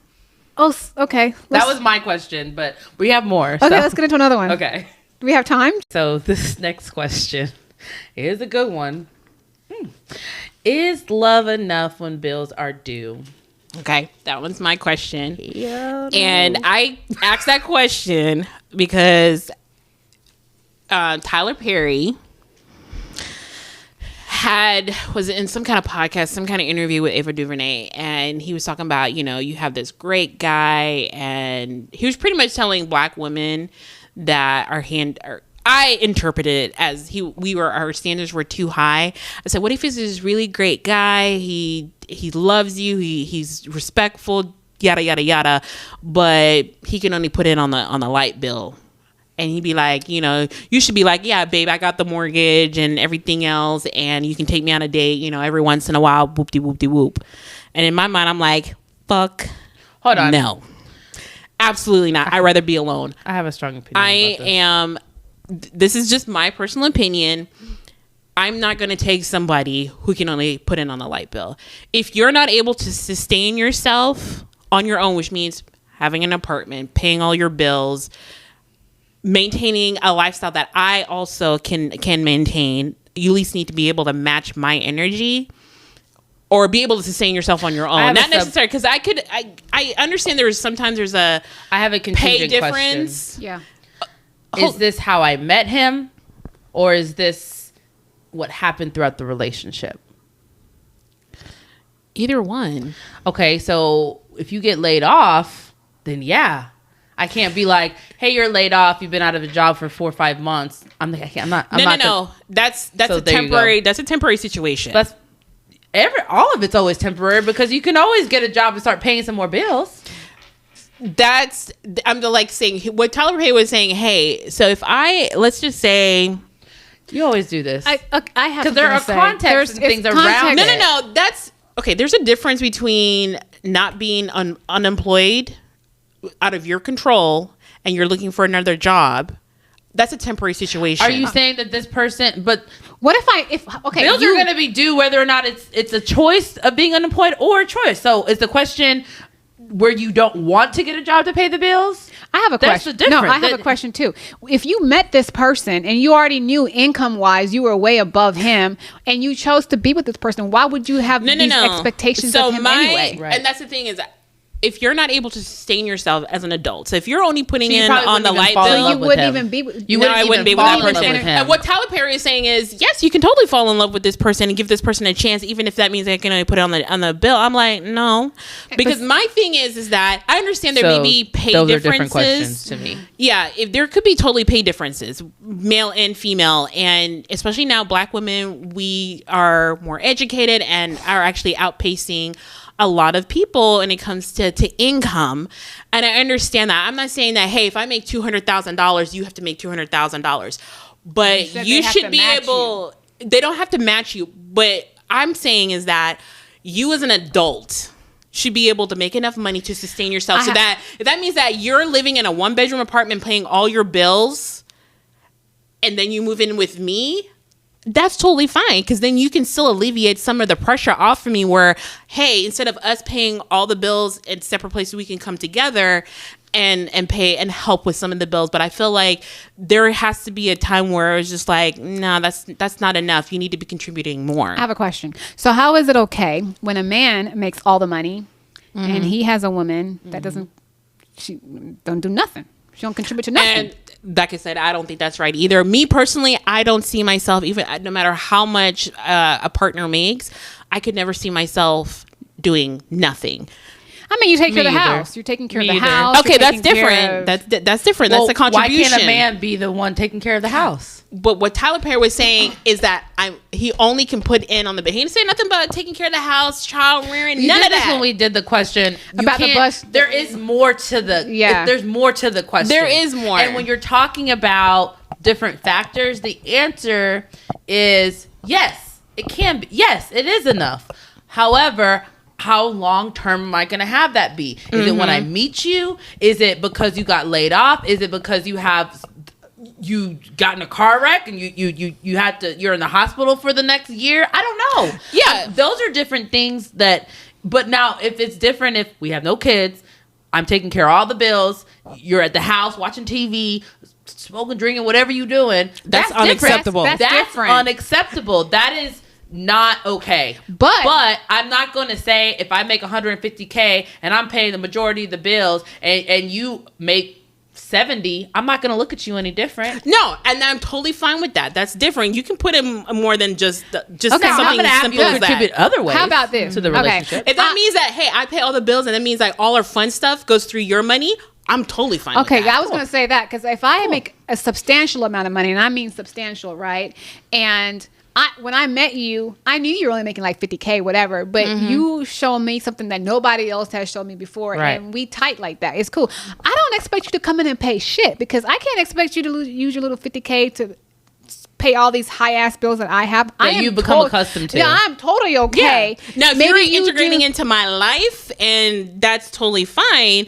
Okay. That was my question, but we have more. Okay, let's get into another one. Okay. Do we have time? So this next question is a good one. Is love enough when bills are due? Okay, that one's my question. Yeah. And I asked that question because Tyler Perry was in some kind of podcast, some kind of interview with Ava DuVernay, and he was talking about, you have this great guy, and he was pretty much telling black women that I interpreted it as our standards were too high. I said, what if he's this really great guy? He loves you. He's respectful, yada, yada, yada, but he can only put in on the light bill. And he'd be like, you should be like, yeah, babe, I got the mortgage and everything else, and you can take me on a date, every once in a while, whoop-de-whoop-de-whoop. And in my mind, I'm like, fuck. Hold on. No. Absolutely not. I'd rather be alone. I have a strong opinion. This is just my personal opinion. I'm not going to take somebody who can only put in on the light bill. If you're not able to sustain yourself on your own, which means having an apartment, paying all your bills, maintaining a lifestyle that I also can maintain, you at least need to be able to match my energy or be able to sustain yourself on your own. Not necessarily, because I understand sometimes I have a pay difference. Question. Yeah. Is this how I met him, or is this what happened throughout the relationship? Either one. Okay, so if you get laid off, then yeah. I can't be like, hey, you're laid off. You've been out of a job for 4 or 5 months. I'm not. No. That's a temporary. That's a temporary situation. That's all of it's always temporary because you can always get a job and start paying some more bills. I'm saying what Tyler Perry was saying. Hey, so if let's just say, you always do this. I have because there are contexts and things around. No. That's okay. There's a difference between not being unemployed out of your control and you're looking for another job. That's a temporary situation. Are you saying that this person? But what if bills are going to be due whether or not it's a choice of being unemployed or a choice. So is the question where you don't want to get a job to pay the bills? I have a question. No, I have a question too. If you met this person and you already knew income wise you were way above him and you chose to be with this person, why would you have these expectations of him anyway? Right. And that's the thing is, if you're not able to sustain yourself as an adult, so if you're only putting in on the light bill, you wouldn't even be with I wouldn't be with that person. And what Tyler Perry is saying is, yes, you can totally fall in love with this person and give this person a chance, even if that means they can only put it on the bill. I'm like, no, because my thing is that I understand there may be pay those differences. Are different questions to me. Yeah, if there could be totally pay differences, male and female, and especially now, Black women, we are more educated and are actually outpacing a lot of people when it comes to income. And I understand that. I'm not saying that, hey, if I make $200,000, you have to make $200,000. But you should be able, they don't have to match you. But I'm saying is that you as an adult should be able to make enough money to sustain yourself. So that if that means that you're living in a 1-bedroom apartment paying all your bills and then you move in with me, that's totally fine, because then you can still alleviate some of the pressure off of me where, hey, instead of us paying all the bills in separate places, we can come together and pay and help with some of the bills. But I feel like there has to be a time where it's just like, no, that's not enough. You need to be contributing more. I have a question. So how is it okay when a man makes all the money and he has a woman that she don't do nothing? She don't contribute to nothing. And like I said, I don't think that's right either. Me personally, I don't see myself, even no matter how much a partner makes, I could never see myself doing nothing. I mean, you take care of the house. You're taking care of the house. Okay, that's different. That's different. Well, that's a contribution. Why can't a man be the one taking care of the house? But what Tyler Perry was saying is that he only can put in on the bed. He didn't say nothing about taking care of the house, child rearing, none of that. When we did the question about the bus, there is more to the there's more to the question. There is more. And when you're talking about different factors, the answer is yes, it can be. Yes, it is enough. However, how long term am I going to have that be? Is it when I meet you? Is it because you got laid off? Is it because you got in a car wreck and you're in the hospital for the next year? I don't know. Yeah, those are different things but now if it's different, if we have no kids, I'm taking care of all the bills, you're at the house watching TV, smoking, drinking, whatever you're doing, that's unacceptable. That's unacceptable. That is not okay. But I'm not going to say if I make $150K and I'm paying the majority of the bills and you make 70, I'm not going to look at you any different. No, and I'm totally fine with that. That's different. You can put in more than just Okay, something I'm going to ask simple you to as that. contribute other ways. How about this? To the Okay. relationship. If that means that, hey, I pay all the bills and that means like all our fun stuff goes through your money, I'm totally fine Okay, with that. I was going to say that because if I make a substantial amount of money, and I mean substantial, right? And when I met you, I knew you were only making like $50K, whatever, but you showed me something that nobody else has shown me before, Right. and we tight like that. It's cool. I don't expect you to come in and pay shit because I can't expect you to use your little $50K to pay all these high ass bills that I have. I am you've become accustomed to. Yeah, I'm totally okay. Now, if Maybe you're integrating do- into my life, and that's totally fine.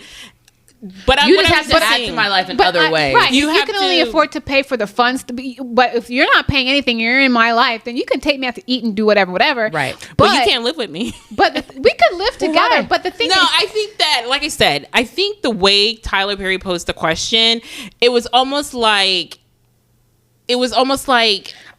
But You what just I'm have to add saying- to my life in other ways. Right. You You have can only to- afford to pay for the funds to be, but if you're not paying anything, you're in my life, then you can take me out to eat and do whatever. Right. But you can't live with me. But we could live together. why? But the thing No, is, I think that, like I said, I think the way Tyler Perry posed the question, it was almost like,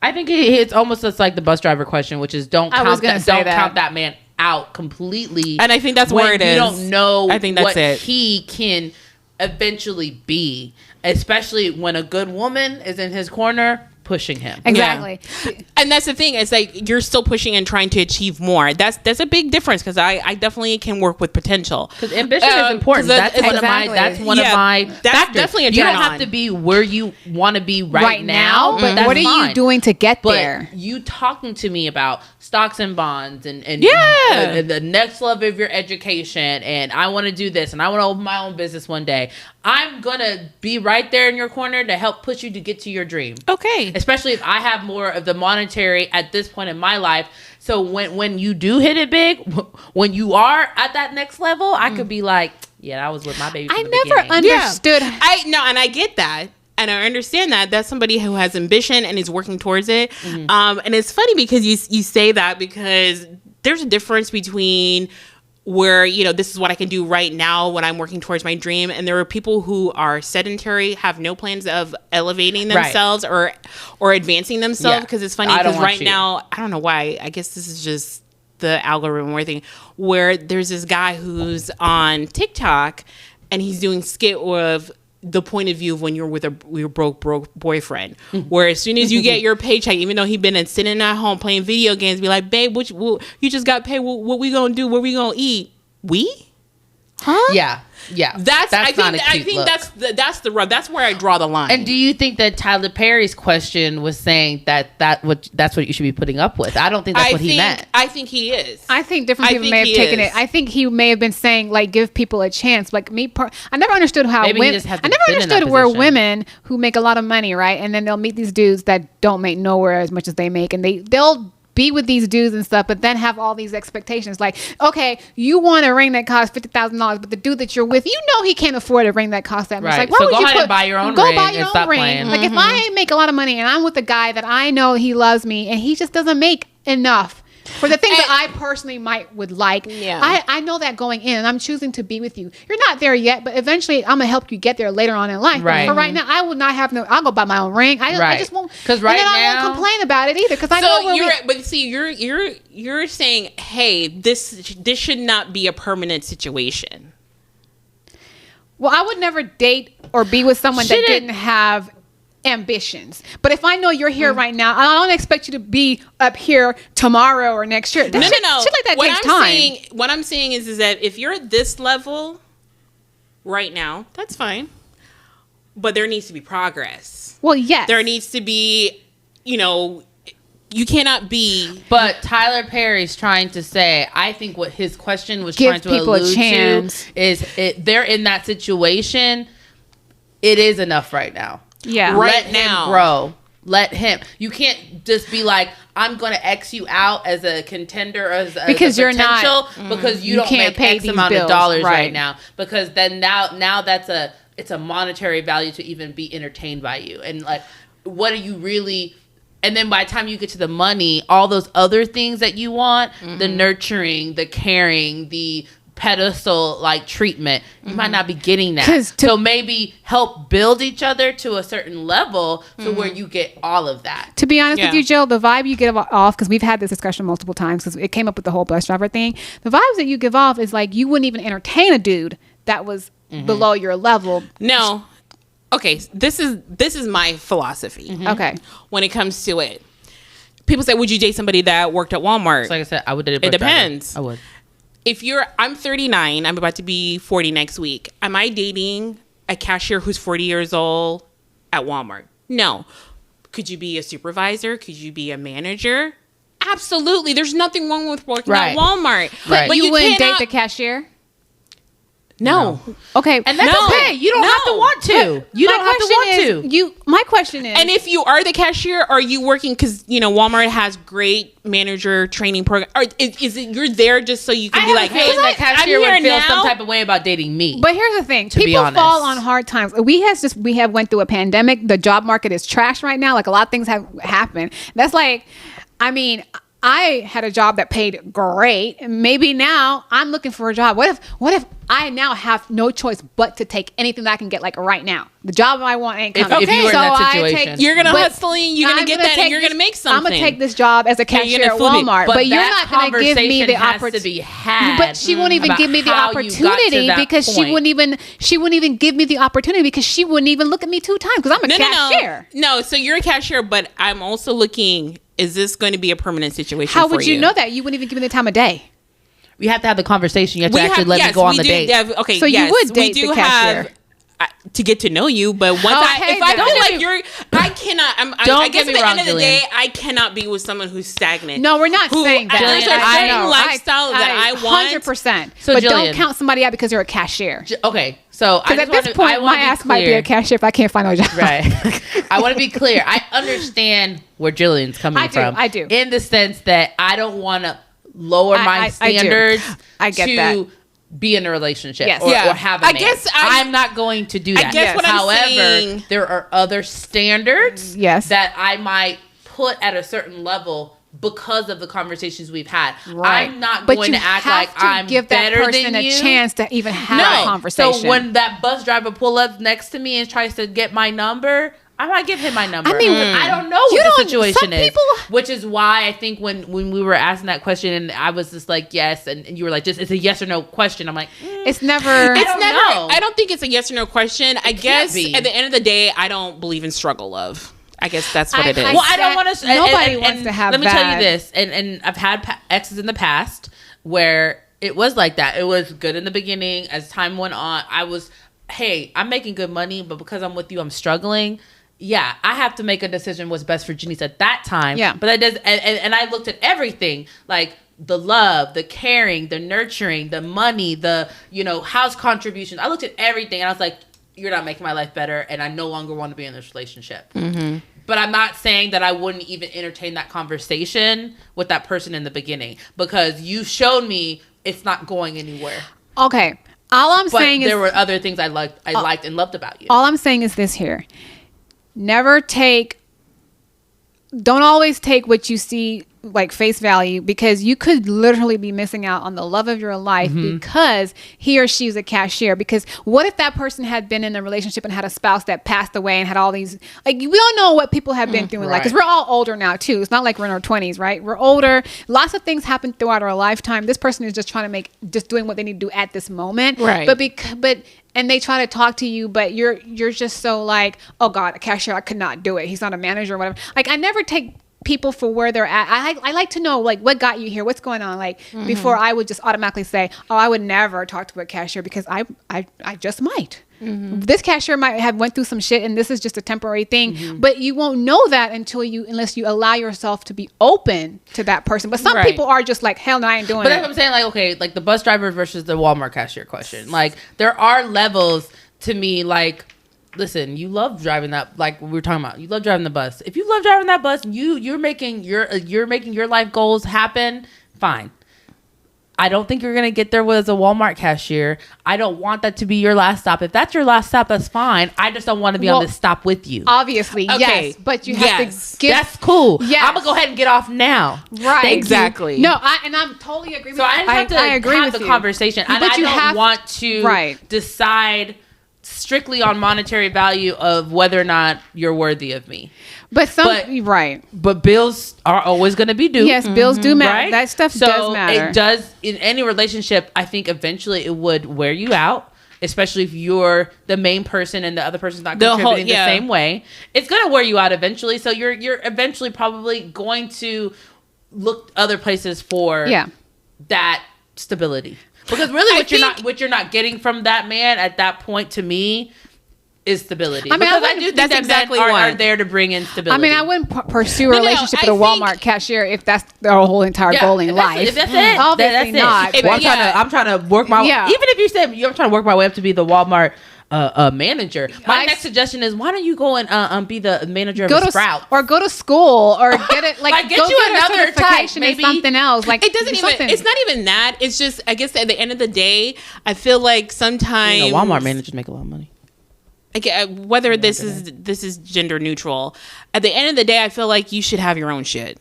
I think it's almost just like the bus driver question, which is don't I was count gonna that, say don't that. count that man out completely. And I think that's when where it you is. don't know I think that's what it. he can eventually be, especially when a good woman is in his corner pushing him. exactly. and that's the thing. It's like you're still pushing and trying to achieve more. That's a big difference because I definitely can work with potential. Because ambition is important. 'cause That's one of my. exactly. That's one Yeah, of my that's factors. definitely a You don't turn have on. to be where you want to be Right now, but that's what are fine. you doing to get But there? you talking to me about stocks and bonds and Yeah. the next level of your education, and I want to do this and I want to open my own business one day. I'm gonna be right there in your corner to help push you to get to your dream. Okay. Especially if I have more of the monetary at this point in my life. So when you do hit it big, when you are at that next level, I could be like, yeah, that was with my baby. From I the never beginning. understood. And I get that. And I understand that. That's somebody who has ambition and is working towards it. And it's funny because you say that because there's a difference between where, this is what I can do right now when I'm working towards my dream. And there are people who are sedentary, have no plans of elevating Right. themselves or advancing themselves. Yeah. Because it's funny I don't because want right you. now, I don't know why. I guess this is just the algorithm or thing where there's this guy who's on TikTok and he's doing skit of the point of view of when you're with your broke boyfriend, where as soon as you get your paycheck, even though he been sitting at home playing video games, be like, babe, you just got paid. What we gonna do? What we gonna eat? Yeah. I not a think cute look. that's where I draw the line. And do you think that Tyler Perry's question was saying that's what you should be putting up with? I don't think that's what he meant. I think he is. I think different I people think may have he taken is. it. I think he may have been saying like give people a chance. Like me, I never understood how Maybe he women. just hasn't I never been in that understood where position. women who make a lot of money, right, and then they'll meet these dudes that don't make nowhere as much as they make, and they'll be with these dudes and stuff, but then have all these expectations. Like, okay, you want a ring that costs $50,000, but the dude that you're with, he can't afford a ring that costs that much. Right. Like, why So would go you ahead and buy your own go ring buy your and own stop ring. playing. Like, if I make a lot of money and I'm with a guy that I know he loves me and he just doesn't make enough for the things that I personally would like. Yeah. I know that going in, and I'm choosing to be with you. You're not there yet, but eventually I'm gonna help you get there later on in life. Right. But for right now, I will not have I'll go buy my own ring. I Right. just won't. 'Cause right and then I now- won't complain about it either. Because I know So where you're we, right, but see, you're saying, hey, this should not be a permanent situation. well, I would never date or be with someone that Shouldn't- didn't have ambitions. But if I know you're here right now, I don't expect you to be up here tomorrow or next year. No. Shit like that what takes I'm time. Saying, what I'm saying is that if you're at this level right now, that's fine. But there needs to be progress. Well, yes. There needs to be, you cannot be. But Tyler Perry's trying to say, I think what his question was Give trying to people a allude chance. to is they're in that situation. It is enough right now. Yeah. Right Let now. him grow. Let him. You can't just be like, I'm going to X you out as a contender or as Because a you're not- potential because you you don't can't make pay X these amount of bills, dollars right right. now. Because then now it's a monetary value to even be entertained by you. And like, what are you really? And then by the time you get to the money, all those other things that you want, the nurturing, the caring, the pedestal like treatment, you might not be getting that. 'Cause So maybe help build each other to a certain level to where you get all of that. To be honest Yeah. with you, Jill, the vibe you give off, because we've had this discussion multiple times, because it came up with the whole bus driver thing. The vibes that you give off is like you wouldn't even entertain a dude that was below your level. No. okay, this is my philosophy. Okay. When it comes to it, people say, would you date somebody that worked at Walmart? So like I said, I would date a It bus driver. depends. I would. I'm 39, I'm about to be 40 next week. Am I dating a cashier who's 40 years old at Walmart? No. Could you be a supervisor? Could you be a manager? Absolutely. There's nothing wrong with working Right. at Walmart. Right. But you wouldn't date cannot- the cashier? No. Okay. And that's No. okay. You don't have to No. want to. You My don't have to question want is, to. My question is, And if you are the cashier, are you working because Walmart has great manager training program? Or is it you're there just so you can be like, hey, that cashier I'm would here feel now. some type of way about dating me. but here's the thing: be people honest. fall on hard times. We have went through a pandemic. The job market is trash right now. Like a lot of things have happened. That's like, I mean, I had a job that paid great. And maybe now I'm looking for a job. What if I now have no choice but to take anything that I can get like right now? The job I want ain't If- coming. if you were in that I situation. You're gonna but hustle and you're gonna I'm get gonna that take and you're this- gonna make I'm something. gonna take this job as a you're cashier gonna at flip it. Walmart, But but you're that not going to give me the conversation has opportunity. to be had But she won't even about give me the how you got to opportunity that because she point. wouldn't even give me the opportunity because she wouldn't even look at me 2 times because I'm a cashier. No, so you're a cashier, but I'm also looking, is this going to be a permanent situation How for would you know that? You wouldn't even give me the time of day. You have to have the conversation. You have to We actually have- let yes, me go on we the do date. have- okay, So you yes, would date we do the cashier. have to get to know you, but once Okay, if I then. feel like you're, I cannot. I Don't guess get at me the wrong, end of the Jillian. day, I cannot be with someone who's stagnant. No, we're not Who- saying that. There's a I certain know. lifestyle that I want. 100%. So, but Jillian- don't count somebody out because you're a cashier. Okay, so I Because just at this point, my ass might be a cashier if I can't find no job. Right. I want to be clear. I understand where Jillian's coming I do, from. I do. In the sense that I don't want to lower my I do. standards I get to that. be in a relationship Yes. or, Yeah. or have a I man. guess I'm not going to do that. guess what I'm However, saying- there are other standards Yes. that I might put at a certain level because of the conversations we've had. Right. I'm not But going you to act have like to I'm give that better person than a you. chance to even have a conversation. So when that bus driver pull up next to me and tries to get my number, I might give him my number. I mean, I don't know you what the don't- situation some is. people- Which is why I think when we were asking that question and I was just like, yes, and you were like, just it's a yes or no question. I'm like, it's never. I don't know. I don't think it's a yes or no question. I guess be. at the end of the day, I don't believe in struggle love. I guess that's what it is. well, I don't want to. Nobody wants to have Let me tell that. you this, and I've had exes in the past where it was like that. It was good in the beginning. As time went on, I was, hey, I'm making good money, but because I'm with you, I'm struggling. Yeah, I have to make a decision what's best for Janice at that time. Yeah. But that does, and I looked at everything, like the love, the caring, the nurturing, the money, the, house contributions. I looked at everything and I was like, you're not making my life better and I no longer want to be in this relationship. Mm-hmm. But I'm not saying that I wouldn't even entertain that conversation with that person in the beginning because you showed me it's not going anywhere. Okay. All I'm But saying there is. were other things I liked and loved about you. All I'm saying is this here. Don't always take what you see like face value because you could literally be missing out on the love of your life because he or she is a cashier. Because what if that person had been in a relationship and had a spouse that passed away and had all these, like, we don't know what people have been through in life because we're all older now too. It's not like we're in our 20s, right? We're older. Lots of things happen throughout our lifetime. This person is just trying to just doing what they need to do at this moment. Right. And they try to talk to you, but you're just so like, oh God, a cashier, I could not do it. He's not a manager or whatever. Like, I never take people for where they're at. I like to know, like, what got you here? What's going on? Like, before I would just automatically say, oh, I would never talk to a cashier because I just might. This cashier might have went through some shit and this is just a temporary thing, but you won't know that unless you allow yourself to be open to that person. But some Right. people are just like, hell no, I ain't doing But it. that's what I'm saying, like, okay, like the bus driver versus the Walmart cashier question. Like, there are levels to me, like, listen, you love driving that, like we were talking about. You love driving the bus. If you love driving that bus, you're making your life goals happen, fine. I don't think you're gonna get there as a Walmart cashier. I don't want that to be your last stop. If that's your last stop, that's fine. I just don't want to be on this stop with you. Obviously, Okay. yes, but you have Yes. to give. That's cool. Yes. I'm gonna go ahead and get off now. Right. Thank you. Exactly. No, I'm totally agree with So you. I just have to I agree have with the you. conversation. And But I you don't have- want to Right. strictly on monetary value of whether or not you're worthy of me. But right. But bills are always going to be due. Yes, bills do matter. Right? That stuff So does matter. it does in any relationship. I think eventually it would wear you out. especially if you're the main person and the other person's not contributing the same way. It's going to wear you out eventually. So you're eventually probably going to look other places for that stability. Because really what you're not getting from that man at that point, to me, is stability. I mean, because I do think that's exactly men are there to bring in stability. I mean, I wouldn't pursue a relationship with a Walmart cashier if that's their whole entire goal in life. If that's it, obviously not. Well, I'm trying to work my way. Even if you said you're trying to work my way up to be the Walmart manager, my next suggestion is, why don't you go and be the manager of Sprout, or go to school, or get it like get go you get another certification type, in something else. Like it doesn't even. It's not even that. It's just, I guess at the end of the day, I feel like sometimes Walmart managers make a lot of money. Whether this is gender neutral, at the end of the day, I feel like you should have your own shit.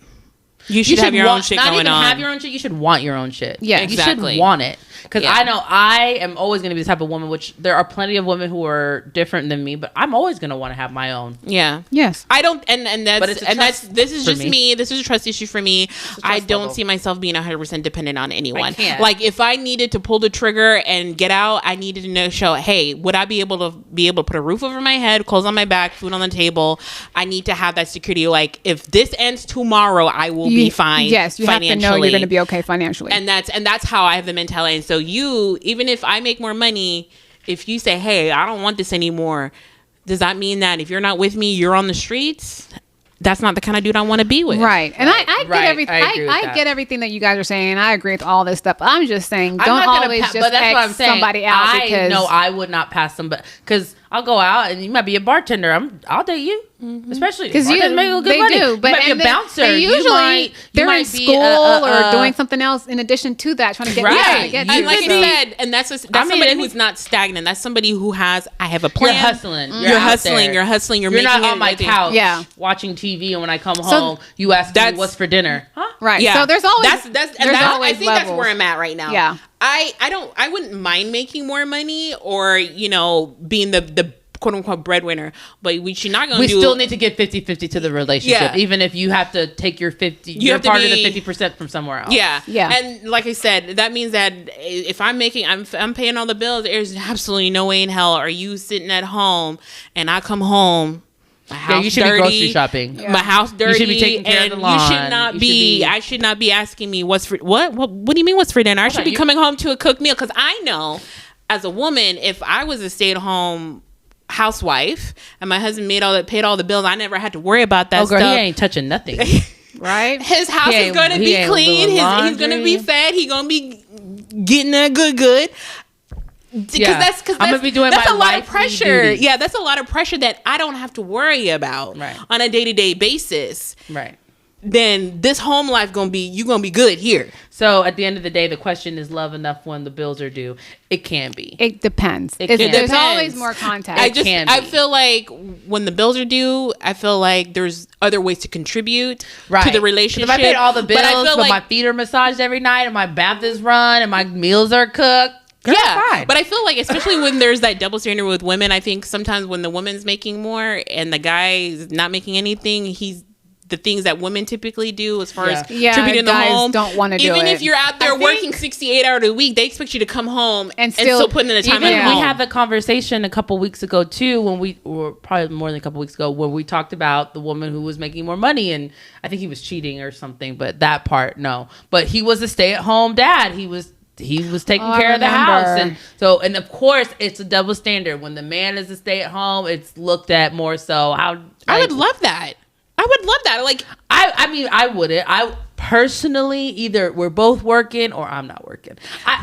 You should have your own shit going on. Not even have your own shit. You should want your own shit. Yeah, exactly. You should want it. Because I know I am always going to be the type of woman, which there are plenty of women who are different than me, but I'm always going to want to have my own. Yeah. Yes. I don't, this is just me. This is a trust issue for me. I don't see myself being 100% dependent on anyone. Like if I needed to pull the trigger and get out, I needed to show, hey, would I be able to put a roof over my head, clothes on my back, food on the table? I need to have that security. Like if this ends tomorrow, I will be fine. Yes, you have to know you're going to be okay financially. And that's how I have the mentality. And so even if I make more money, if you say, hey, I don't want this anymore, does that mean that if you're not with me, you're on the streets? That's not the kind of dude I want to be with. Right. And I get everything. I get everything that you guys are saying. I agree with all this stuff. I'm just saying, don't always just X somebody out. Because I would not pass somebody, because I'll go out and you might be a bartender. I'll date you. Mm-hmm. Especially because you make good money. Do, but you might be a bouncer. And usually they're in school or doing something else in addition to that, trying to get and like I said, and that's somebody who's not stagnant. That's somebody who has, I have a plan. You're hustling. You're hustling. You're not on my couch watching TV, and when I come home, you ask me what's for dinner. Huh? Right. Yeah. So there's always I think that's where I'm at right now. Yeah. I wouldn't mind making more money or being the quote unquote breadwinner, but we should not going to do. We still need to get 50-50 to the relationship, even if you have to take your 50. You're part of the 50% from somewhere else. Yeah. And like I said, that means that if I'm paying all the bills, there's absolutely no way in hell are you sitting at home and I come home. My house you should dirty, be grocery shopping. My house dirty. You should be taking care of the lawn. I should not be asking me what's for what do you mean what's for dinner? I should be coming home to a cooked meal, because I know as a woman, if I was a stay-at-home housewife and my husband paid all the bills, I never had to worry about that stuff. He ain't touching nothing. Right? His house is going to be clean. He's going to be fed. He's going to be getting that good. Because I'm gonna be doing that's a lot of pressure. Duty. Yeah, that's a lot of pressure that I don't have to worry about on a day-to-day basis. Right. Then this home life you're gonna be good here. So at the end of the day, the question is, love enough when the bills are due? It can be. It depends. There's always more contact. I feel like when the bills are due, I feel like there's other ways to contribute to the relationship. If I paid all the bills, but my feet are massaged every night, and my bath is run, and my meals are cooked. Girl, fine. But I feel like, especially when there's that double standard with women, I think sometimes when the woman's making more and the guy is not making anything, the things that women typically do as far as contributing to the home. Don't want to do it. Even if you're out there working 68 hours a week, they expect you to come home and still put in the time at home. We had the conversation a couple weeks ago too, or probably more than a couple weeks ago, where we talked about the woman who was making more money, and I think he was cheating or something, but that part, no. But he was a stay-at-home dad. He was taking care of the house, and of course it's a double standard. When the man is a stay-at-home, it's looked at more so. I would love that. Like, I wouldn't. I personally, either we're both working or I'm not working.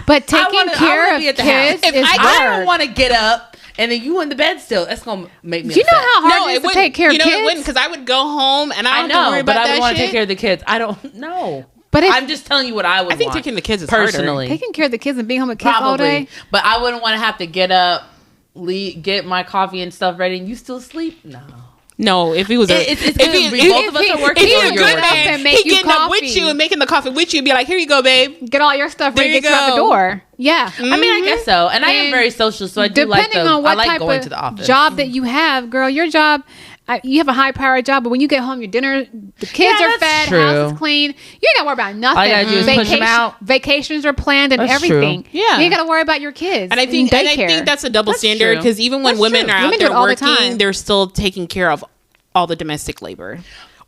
But taking care of kids is hard. I don't want to get up and then you in the bed still. That's gonna make me. Do you know how hard it is to take care of kids? It wouldn't, because I would go home and I don't have to worry about that shit. But I want to take care of the kids. I don't know. But I'm just telling you what I would. I think taking the kids is personally harder. Taking care of the kids and being home with kids all day. But I wouldn't want to have to get up, get my coffee and stuff ready, and you still sleep. No, if he was both of us are working, he's a good man. He getting up with you and making the coffee with you and be like, "Here you go, babe. Get all your stuff ready. Get you out the door." Yeah, I mean, I guess so. And I am very social, so I do like I like going to the office. Job that you have, girl, your job. you have a high powered job, but when you get home, your dinner, the kids are fed, true. house is clean. You ain't got to worry about nothing. All you gotta do is push them out. Vacations are planned and That's everything. true. You ain't got to worry about your kids. And I think that's a double standard, true. because even when That's women true. are Women out do it there all the working, time. they're still taking care of all the domestic labor,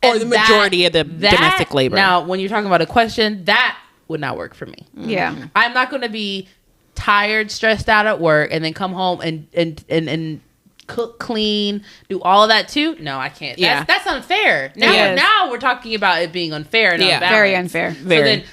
or And the majority of the domestic labor. Now, when you're talking about a question, that would not work for me. Yeah. I'm not going to be tired, stressed out at work, and then come home and cook, clean, do all of that too. No, I can't. That's unfair. Now we're talking about it being unfair and unbalanced. Very unfair. So then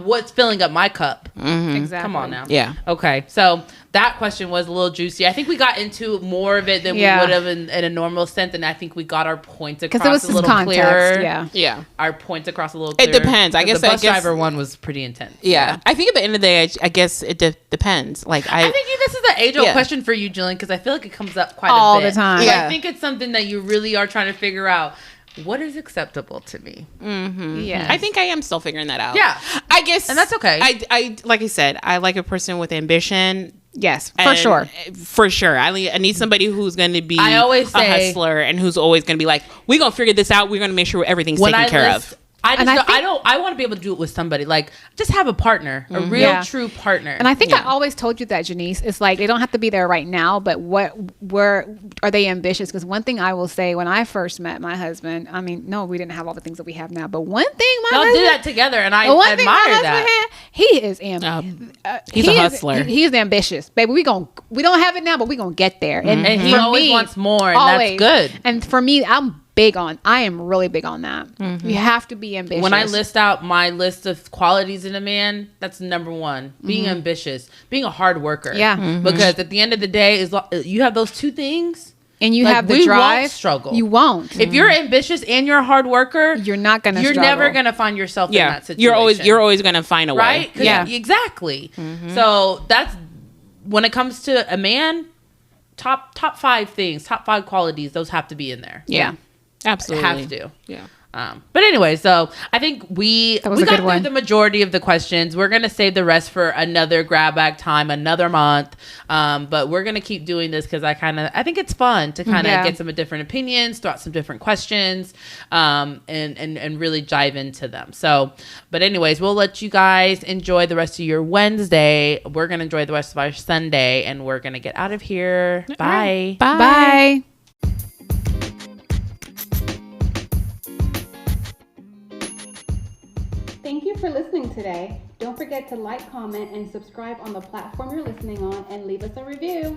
what's filling up my cup? Exactly. Come on now. Yeah. Okay. So that question was a little juicy. I think we got into more of it than we would have in a normal sense, and I think we got our points across Because it was a some little context. clearer. Yeah. Our points across a little It clearer. depends. I guess the bus driver one was pretty intense. Yeah. I think at the end of the day, I guess it depends. Like I think this is an age-old question for you, Jillian, because I feel like it comes up quite All a bit. the time. So Yeah. I think it's something that you really are trying to figure out. What is acceptable to me? Yeah. I think I am still figuring that out. Yeah. I guess, And that's okay. I like I said, I like a person with ambition. Yes, for And sure. For sure. I need somebody who's going to be I always a say- hustler, and who's always going to be like, we're going to figure this out. We're going to make sure everything's When taken I care list, of. I And I just think- I want to be able to do it with somebody. Like, just have a partner, a real, Yeah. true partner. And I think I always told you that, Janice. It's like they don't have to be there right now, but where are they ambitious? Because one thing I will say, when I first met my husband, I mean, no, we didn't have all the things that we have now, but one thing my Y'all husband do that together, and I one thing my admire husband that. had, he is He's a hustler. He is ambitious, baby. We don't have it now, but we gonna get there. And And he for always me, wants more, and always. that's good. And for me, I am really big on that. You have to be ambitious. When I list out my list of qualities in a man, that's number one. Being ambitious, being a hard worker. Yeah. Because at the end of the day, you have those two things. and you Like, have the we drive, won't struggle. You won't. If you're ambitious and you're a hard worker, You're not gonna You're struggle. never gonna find yourself in that situation. You're always going to find a way. right. 'Cause Yeah. exactly. So that's when it comes to a man. Top 5 things, top 5 qualities. Those have to be in there. Yeah. Absolutely. Have to. Yeah. But anyway, so I think we was a got good through one. the majority of the questions. We're gonna save the rest for another grab bag time, another month. But we're gonna keep doing this because I think it's fun to kind of Yeah. get some different opinions, throw out some different questions, and really dive into them. So, but anyways, we'll let you guys enjoy the rest of your Wednesday. We're gonna enjoy the rest of our Sunday, and we're gonna get out of here. Bye. Bye. Thank you for listening today. Don't forget to like, comment, and subscribe on the platform you're listening on, and leave us a review.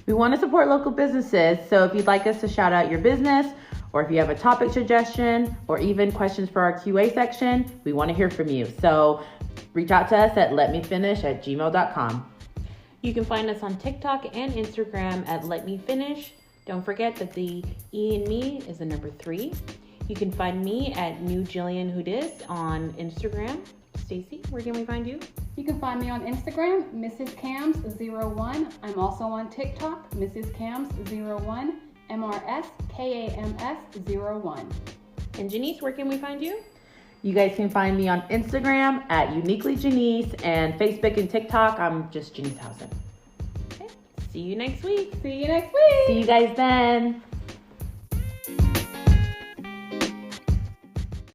We want to support local businesses, so if you'd like us to shout out your business, or if you have a topic suggestion, or even questions for our QA section, we want to hear from you. So reach out to us at letmefinish@gmail.com. You can find us on TikTok and Instagram at Let Me Finish. Don't forget that the E in me is the number 3. You can find me at New Jillian Houdis on Instagram. Stacy, where can we find you? You can find me on Instagram, Mrs. Cams01. I'm also on TikTok, Mrs. Cams01, MRSKAMS01. And Janice, where can we find you? You guys can find me on Instagram at Uniquely Janice, and Facebook and TikTok, I'm just Janice Housen. Okay. See you next week. See you next week. See you guys then.